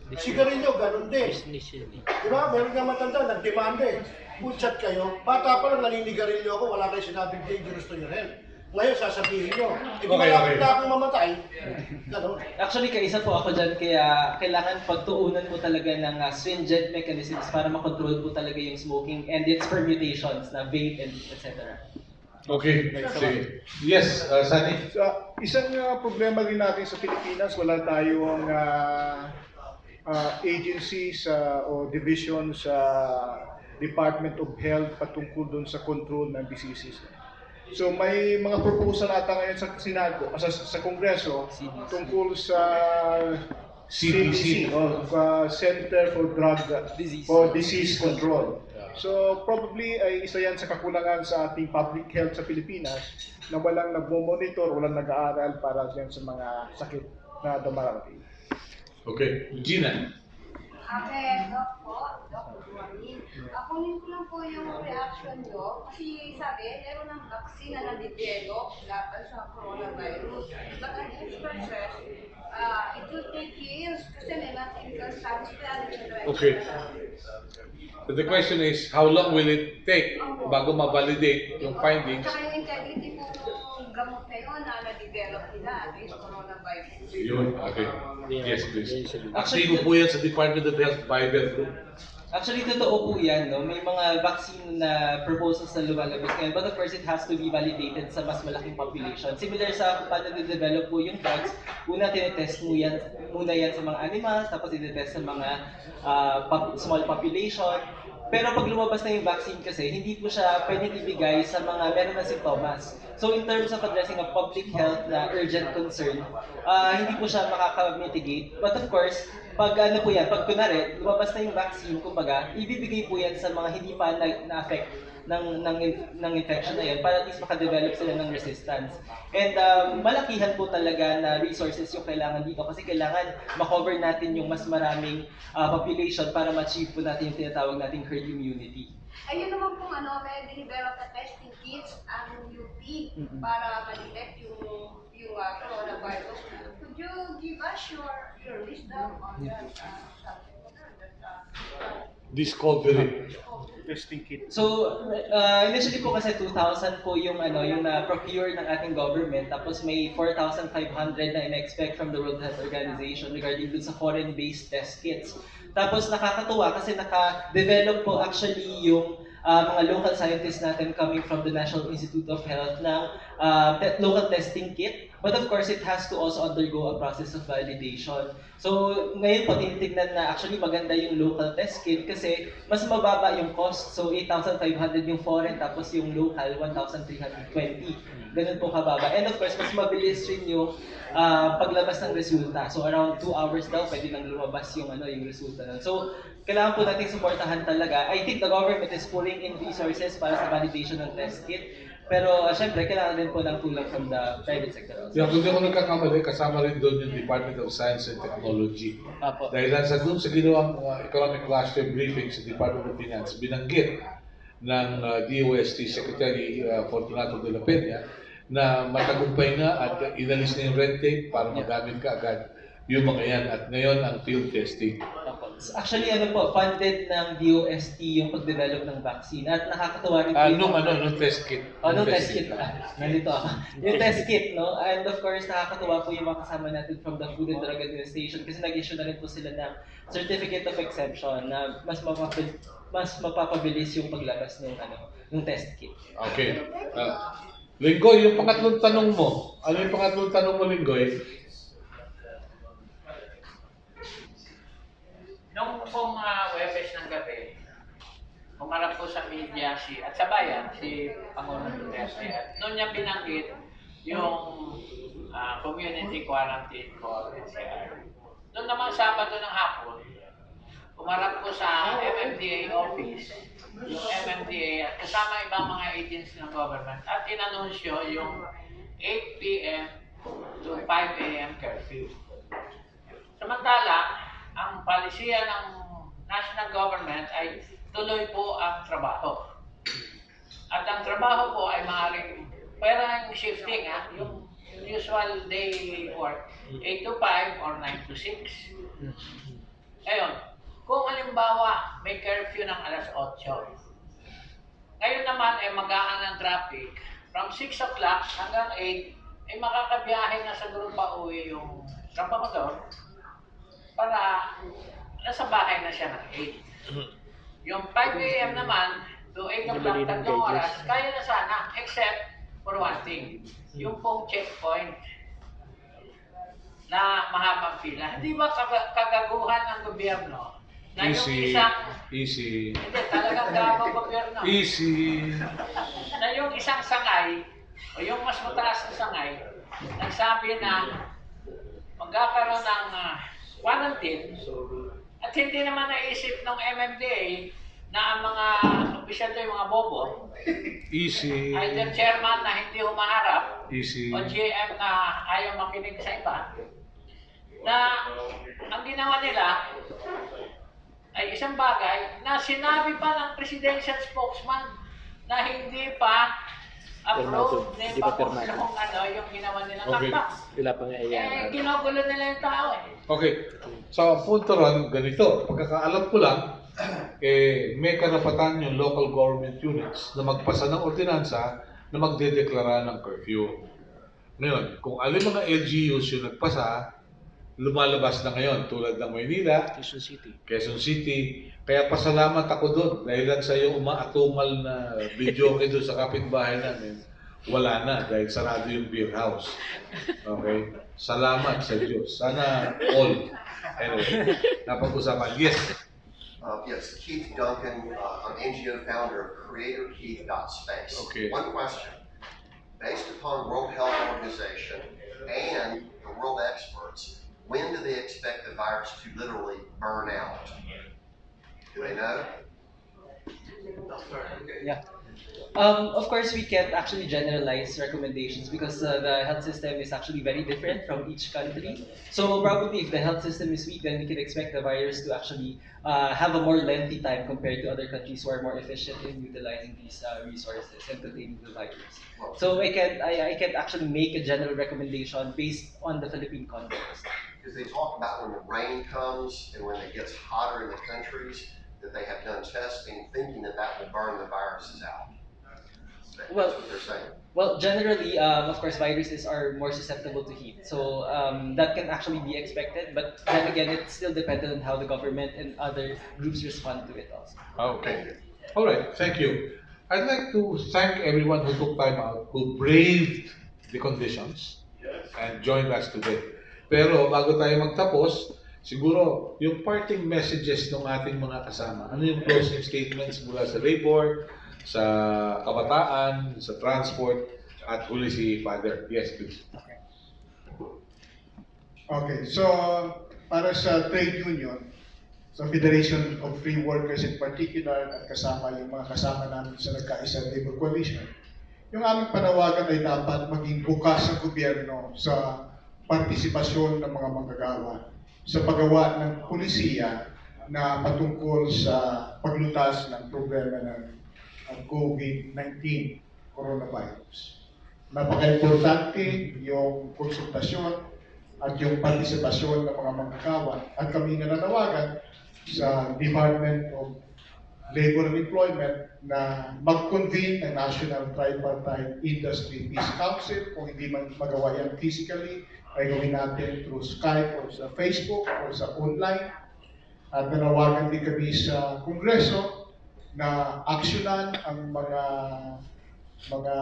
Sigarilyo, ganun din. Di ba? Meron nga matanda, nag-demanda eh. Punchat kayo, bata pa lang naninigarilyo ako, wala kayo sinabing dangerous to your health. Ngayon, sasabihin nyo, kung malapit na akong mamatay, ganun. Actually, kaisa po ako dyan, kaya kailangan pagtuunan po talaga ng stringent mechanisms para makontrol po talaga yung smoking and its permutations na vape and etc. Okay, sige. Yes, Sunny. So, isang problema rin natin sa Pilipinas, wala tayong agencies o division sa Department of Health patungkol dun sa control ng diseases. So may mga proposal ata ngayon sa Senado, sa Kongreso tungkol sa CDC o Center for Drug for Disease Control. So probably ay isa yan sa kakulangan sa ating public health sa Pilipinas na walang nagmo-monitor, walang nag-aaral para diyan sa mga sakit na dumarating. Okay, Gina. Doc po, Doc, good morning. Kunin ko lang po yung reaction nyo kasi sabi, meron ng vaccine na na-develop laban sa coronavirus. But an expert says, it will take years kasi may mga clinical studies pa yan, etc. Okay. So the question is, how long will it take bago ma-validate yung findings? Tsaka yung integrity po ng gamot na yun na na-develop nila against coronavirus. Yun, okay. Yes, please. Actually, Sino po yan sa Department of Health Bible Group? Actually, totoo po yan, no? May mga vaccine na proposals na lumalabas ngayon, but of course, it has to be validated sa mas malaking population. Similar sa paano na-develop po yung drugs, una tinetest muna yan sa mga animals, tapos tinetest sa mga small population. Pero pag lumabas na yung vaccine kasi, hindi po siya pwedeng ibigay sa mga meron na sintomas. So in terms of addressing a public health na urgent concern, hindi po siya makaka-mitigate. But of course, pag ano po yan, pag kunwari, lumabas na yung vaccine, kumbaga, ibibigay po yan sa mga hindi pa na-affect ng infection na yan para at least makadevelop sila ng resistance. And malakihan po talaga na resources yung kailangan dito kasi kailangan makover natin yung mas maraming population para ma-achieve po natin yung tinatawag nating herd immunity. Ayun naman pong may dinidevelop na testing kits ang UP para ma-detect yung coronavirus. Could you give us your wisdom on that subject? Discovery. Testing kit. So, initially po kasi 2,000 po yung na-procure ng ating government, tapos may 4,500 na in-expect from the World Health Organization regarding dun sa foreign-based test kits. Tapos nakakatuwa kasi naka-develop po actually yung mga local scientists natin coming from the National Institute of Health ng local testing kit. But of course, it has to also undergo a process of validation. So, ngayon po, tinitignan na actually maganda yung local test kit kasi mas mababa yung cost. So, 8,500 yung foreign, tapos yung local, 1,320. Ganun po kababa. And of course, mas mabilis rin yung paglabas ng resulta. So, around 2 hours daw, pwede nang lumabas yung resulta nun. So, kailangan po natin supportahan talaga. I think the government is pouring in resources para sa validation ng test kit. Pero syempre, kailangan din po ng tulong from the private sector also. Yeah, kung di ako nagkakamali, kasama rin doon yung Department of Science and Technology. Apo. Dahil doon sa ginawang economic cluster briefing sa Department of Finance, binanggit ng DOST Secretary Fortunato de la Peña na matagumpay na at inalis na yung red tape para magamit ka agad yung mga yan. At ngayon ang field testing. Actually, funded ng DOST yung pag-develop ng vaccine. At nakakatuwa rin po Nung test kit. Nung test kit. Nandito ako. Yung test kit, no? And of course, nakakatuwa po yung mga kasama natin from the Food and Drug Administration kasi nag-issue na rin po sila ng Certificate of Exemption na mas mapapabilis yung paglabas ng test kit. Okay. Linggoy, yung pangatlong tanong mo. Ano yung pangatlong tanong mo, Linggoy? Nung pong Webes ng gabi, umarap po sa media at sa bayan, si Pangulong Duterte. At noon niya binanggit yung community quarantine for NCR. Noon naman Sabado ng hapon, umarap po sa MMDA office, yung MMDA at kasama ibang mga agencies ng government at inanunsyo yung 8 p.m. to 5 a.m. curfew. Samantala, ang palisiya ng national government ay tuloy po ang trabaho. At ang trabaho po ay maaaring parang shifting, yung usual day work, 8 to 5 or 9 to 6. Ngayon, kung halimbawa may curfew ng alas 8, ngayon naman ay magaan ng traffic, from 6 o'clock hanggang 8, ay makakabiyahe na sa grupa uwi yung trabahador para nasa bahay na siya ng 8. Yung 5 a.m. naman to 8 o'clock, 3 oras, kaya na sana, except for one thing, yung pong checkpoint na mahabang pila. Hindi ba kagaguhan ng gobyerno na yung Easy. Hindi, talagang gagawang gobyerno. Easy. Na yung isang sangay, o yung mas mataas na sangay, nagsabi na magkakaroon ng quarantine at hindi naman naisip ng MMDA na ang mga opisyal doon, yung mga bobo, Easy. either chairman na hindi humaharap Easy. o GM na ayaw makinig sa iba, na ang ginawa nila ay isang bagay na sinabi pa ng presidential spokesman na hindi pa approve, hindi pa kung yung ginawa nilang lakpak. Ginugulo nila yung tao Okay. So, ang punto ron, ganito. Pagkakaalam ko lang, may karapatan yung local government units na magpasa ng ordinansa na magdedeklara ng curfew. Ngayon, kung alin mga LGUs yung nagpasa, lumalabas na ngayon tulad ng Maynila, Quezon City. Kaya pasalamat ako doon dahil sa yung umaatungal na video doon sa kapitbahay namin, wala na dahil sarado yung beer house. Okay? Salamat sa Diyos. Sana all. Anyway, napag-usapan. Yes. Yes, Keith Duncan, I'm NGO founder of CreatorKeith.space. Okay. One question. Based upon World Health Organization and the world experts, when do they expect the virus to literally burn out? Do they know? Yeah. Of course, we can't actually generalize recommendations because the health system is actually very different from each country. So probably if the health system is weak, then we can expect the virus to actually have a more lengthy time compared to other countries who are more efficient in utilizing these resources and containing the virus. So I can't actually make a general recommendation based on the Philippine context. Because they talk about when the rain comes and when it gets hotter in the countries, that they have done testing thinking that that will burn the viruses out. That's what they're saying. Well, generally, of course, viruses are more susceptible to heat. So that can actually be expected. But then again, it's still dependent on how the government and other groups respond to it also. Okay. All right. Thank you. I'd like to thank everyone who took time out, who braved the conditions and joined us today. Pero bago tayo magtapos, siguro yung parting messages ng ating mga kasama. Ano yung closing statements mula sa labor, sa kabataan, sa transport, at huli si Father. Yes, please. Okay, so para sa trade union, sa Federation of Free Workers in particular, at kasama yung mga kasama namin sa nagkaisang labor coalition, yung aming panawagan ay dapat maging bukas ang gobyerno sa partisipasyon ng mga manggagawa sa paggawa ng pulisiya na patungkol sa paglutas ng problema ng COVID-19 coronavirus. Napaka-importante yung konsultasyon at yung partisipasyon ng mga manggagawa at kami nananawagan sa Department of Labor and Employment na mag-convene ng National Tripartite Industry Peace Council. Kung hindi man magawa yan physically, ay gawin natin through Skype or sa Facebook or sa online. At nanawagan din kami sa Kongreso na aksyonan ang mga mga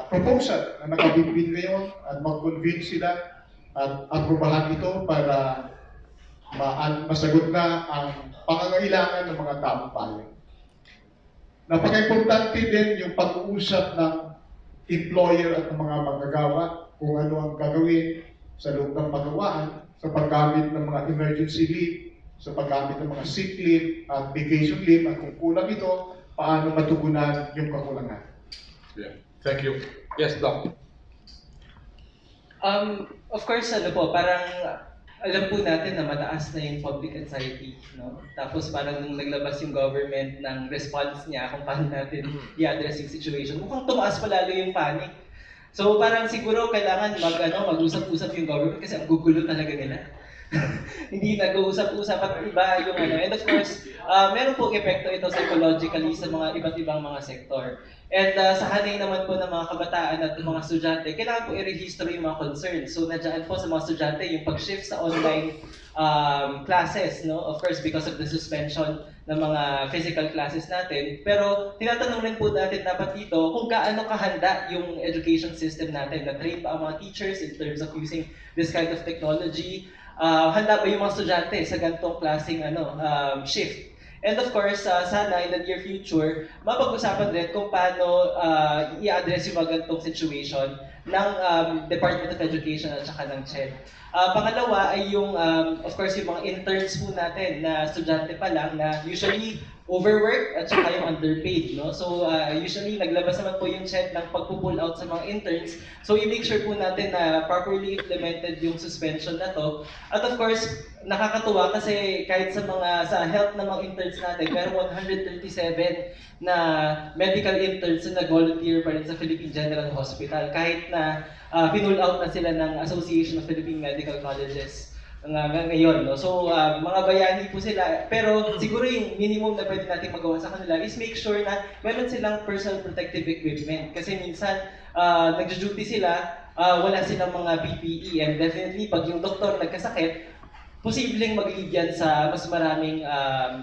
proposal na nakabibig ngayon at mag-convince sila at aprobahan ito para masagot na ang pangangailangan ng mga taong bayan. Napaka-importante din yung pag-uusap ng employer at ng mga manggagawa kung ano ang gagawin sa loob ng pagawaan sa paggamit ng mga emergency leave, sa paggamit ng mga sick leave at vacation leave, at kung kulang ito, paano matugunan yung kakulangan. Yeah. Thank you. Yes, Doc. Of course, parang alam po natin na mataas na yung public anxiety, no? Tapos parang nung naglabas yung government ng response niya kung paano natin i-address yung situation, mukhang tumaas pa lalo yung panic. So parang siguro kailangan mag-usap-usap yung government kasi ang gugulo talaga nila. Hindi nag-uusap-usap at iba yung And of course, meron pong epekto ito psychologically sa mga iba't ibang mga sektor. And sa hanay naman po ng mga kabataan at mga estudyante, kailangan po i-register yung mga concerns. So nandiyan po sa mga estudyante yung pag-shift sa online classes, no? Of course, because of the suspension ng mga physical classes natin. Pero tinatanong rin po natin dapat dito kung gaano kahanda yung education system natin. Na-train pa ang mga teachers in terms of using this kind of technology. Handa ba yung mga estudyante sa ganitong klaseng shift? And of course, sana in the near future, mapag-usapan rin kung paano i-address yung mga ganitong situation ng Department of Education at saka ng CHED. Pangalawa ay yung, of course, yung mga interns po natin na estudyante pa lang na usually overwork at saka yung underpaid, no? So usually naglabas naman po yung CHED ng pagpo-pull out sa mga interns. So i-make sure po natin na properly implemented yung suspension na to. At of course, nakakatuwa kasi kahit sa health ng mga interns natin, meron 137 na medical interns na nag-volunteer pa rin sa Philippine General Hospital kahit na pinull out na sila ng Association of Philippine Medical Colleges ngayon, no? So, mga bayani po sila. Pero siguro yung minimum na pwede natin magawa sa kanila is make sure na meron silang personal protective equipment. Kasi minsan, nagjo-duty sila, wala silang mga PPE. And definitely, pag yung doktor nagkasakit, posibleng mag-lead yan sa mas maraming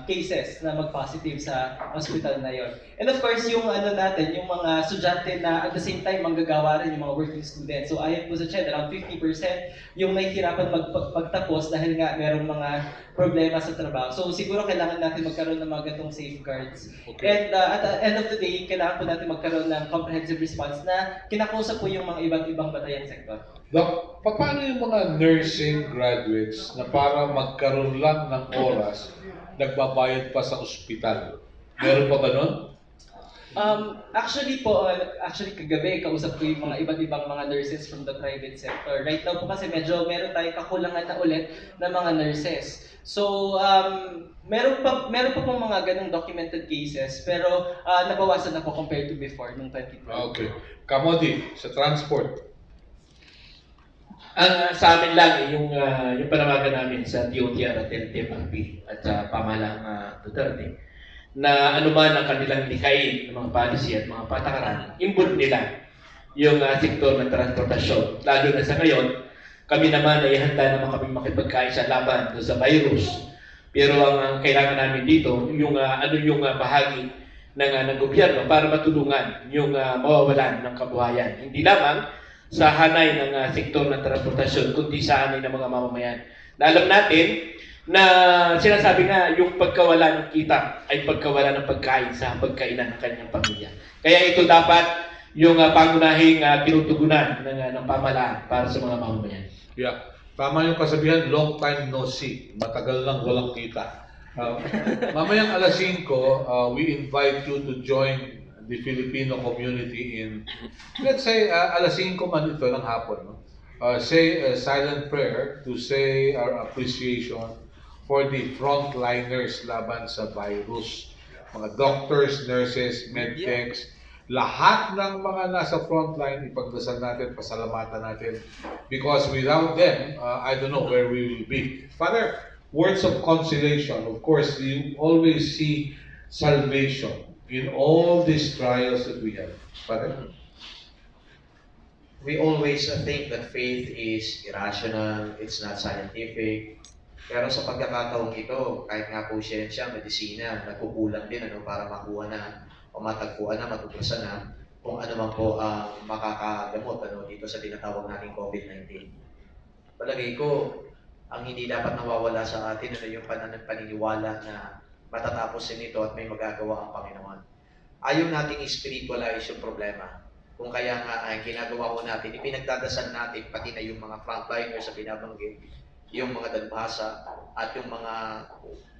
cases na mag-positive sa hospital na yon. And of course, yung natin, yung mga estudyante na at the same time manggagawa rin yung mga working students. So ayon po sa CHED, around 50% yung nahihirapan magtapos dahil nga merong mga problema sa trabaho. So siguro kailangan natin magkaroon ng mga ganitong safeguards. Okay. And at the end of the day, kailangan po natin magkaroon ng comprehensive response na kinakausap po yung mga iba't ibang batayan sektor. Doc, paano yung mga nursing graduates na para magkaroon lang ng oras, nagbabayad pa sa ospital? Meron pa ba nun? Actually kagabi, kausap ko yung mga iba't ibang mga nurses from the private sector. Right now po kasi meron tayong kakulangan na ulit ng mga nurses. So, meron pa pong mga ganong documented cases, pero nabawasan na po compared to before, nung 2012. Okay. Kamodi, sa transport. Ang sa amin lang, yung panawagan namin sa DOTR at LTFRB at sa pamahalang Duterte, na anuman ang kanilang likayin ng mga policy at mga patakaran, involve nila yung sektor ng transportasyon. Lalo na sa ngayon, kami naman ay handa naman kami makipagkaisa laban sa virus. Pero ang kailangan namin dito, yung bahagi ng gobyerno para matulungan yung mawawalan ng kabuhayan. Hindi lamang sa hanay ng sektor ng transportasyon, kundi sa hanay ng mga mamamayan. Na alam natin na sinasabi nga yung pagkawala ng kita ay pagkawala ng pagkain sa pagkainan ng kanyang pamilya. Kaya ito dapat yung pangunahing tinutugunan ng pamahalaan para sa mga mamamayan. Yeah. Tama yung kasabihan, long time no see. Matagal lang walang kita. Mamayang alas 5, we invite you to join the Filipino community in, let's say, alas 5 man ito ng hapon, no? Say a silent prayer to say our appreciation for the frontliners laban sa virus. Mga doctors, nurses, medtechs, lahat ng mga nasa frontline, ipagdasal natin, pasalamatan natin. Because without them, I don't know where we will be. Father, words of consolation. Of course, you always see salvation in all these trials that we have. Father? We always think that faith is irrational, it's not scientific. Pero sa pagkakataong ito, kahit nga po siyensya, medisina, nagkukulang din para makuha na o matagpuan na, matuklasan na kung ano man po ang makakagamot dito sa tinatawag nating COVID-19. Palagay ko, ang hindi dapat nawawala sa atin yung paniniwala na matatapos din ito at may magagawa ang Panginoon. Ayaw nating spiritualize yung problema. Kung kaya nga ang ginagawa ko natin, ipinagdadasal natin pati na yung mga frontliners sa binabanggit, yung mga dalbhasa at yung mga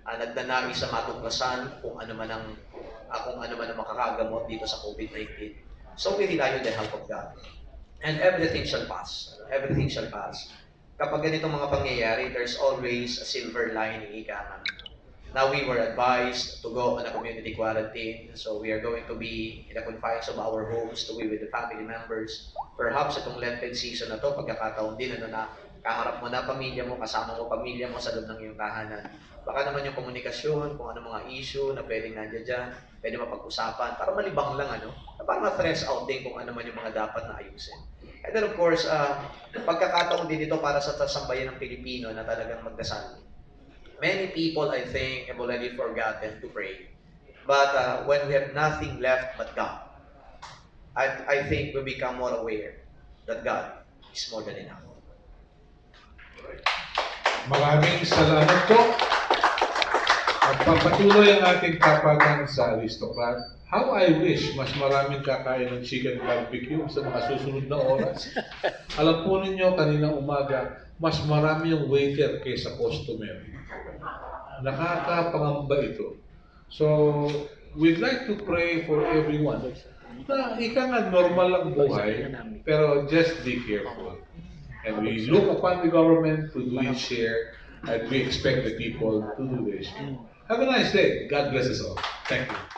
nagdanami sa matuklasan kung ano man ang makakagamot dito sa COVID-19. So we rely on the help of God. And everything shall pass. Everything shall pass. Kapag ganitong mga pangyayari, there's always a silver lining, ika nga. Now we were advised to go on a community quarantine, so we are going to be in the confines of our homes to be with the family members. Perhaps itong Lenten season na to, pagkakataon din na kaharap mo na pamilya mo, kasama mo pamilya mo sa loob ng iyong tahanan. Baka naman yung komunikasyon, kung ano mga issue na pwedeng nandiyan dyan, pwede mapag-usapan, para malibang lang na para ma-stress out din kung ano man yung mga dapat na ayusin. And then of course, pagkakataon din ito para sa sambayan ng Pilipino na talagang magdasal. Many people, I think, have already forgotten to pray. But when we have nothing left but God, I think we become more aware that God is more than enough. Maraming salamat po. At papatuloy ang ating tapatan sa Aristocrat. How I wish mas maraming kakain ng chicken barbecue sa mga susunod na oras. Alam po ninyo, kaninang umaga, mas marami yung waiter kaysa customer. Nakakapangamba ito. So, we'd like to pray for everyone. Na ika nga normal lang buhay, pero just be careful. And we look upon the government to do its share, and we expect the people to do their share. Have a nice day. God bless us all. Thank you.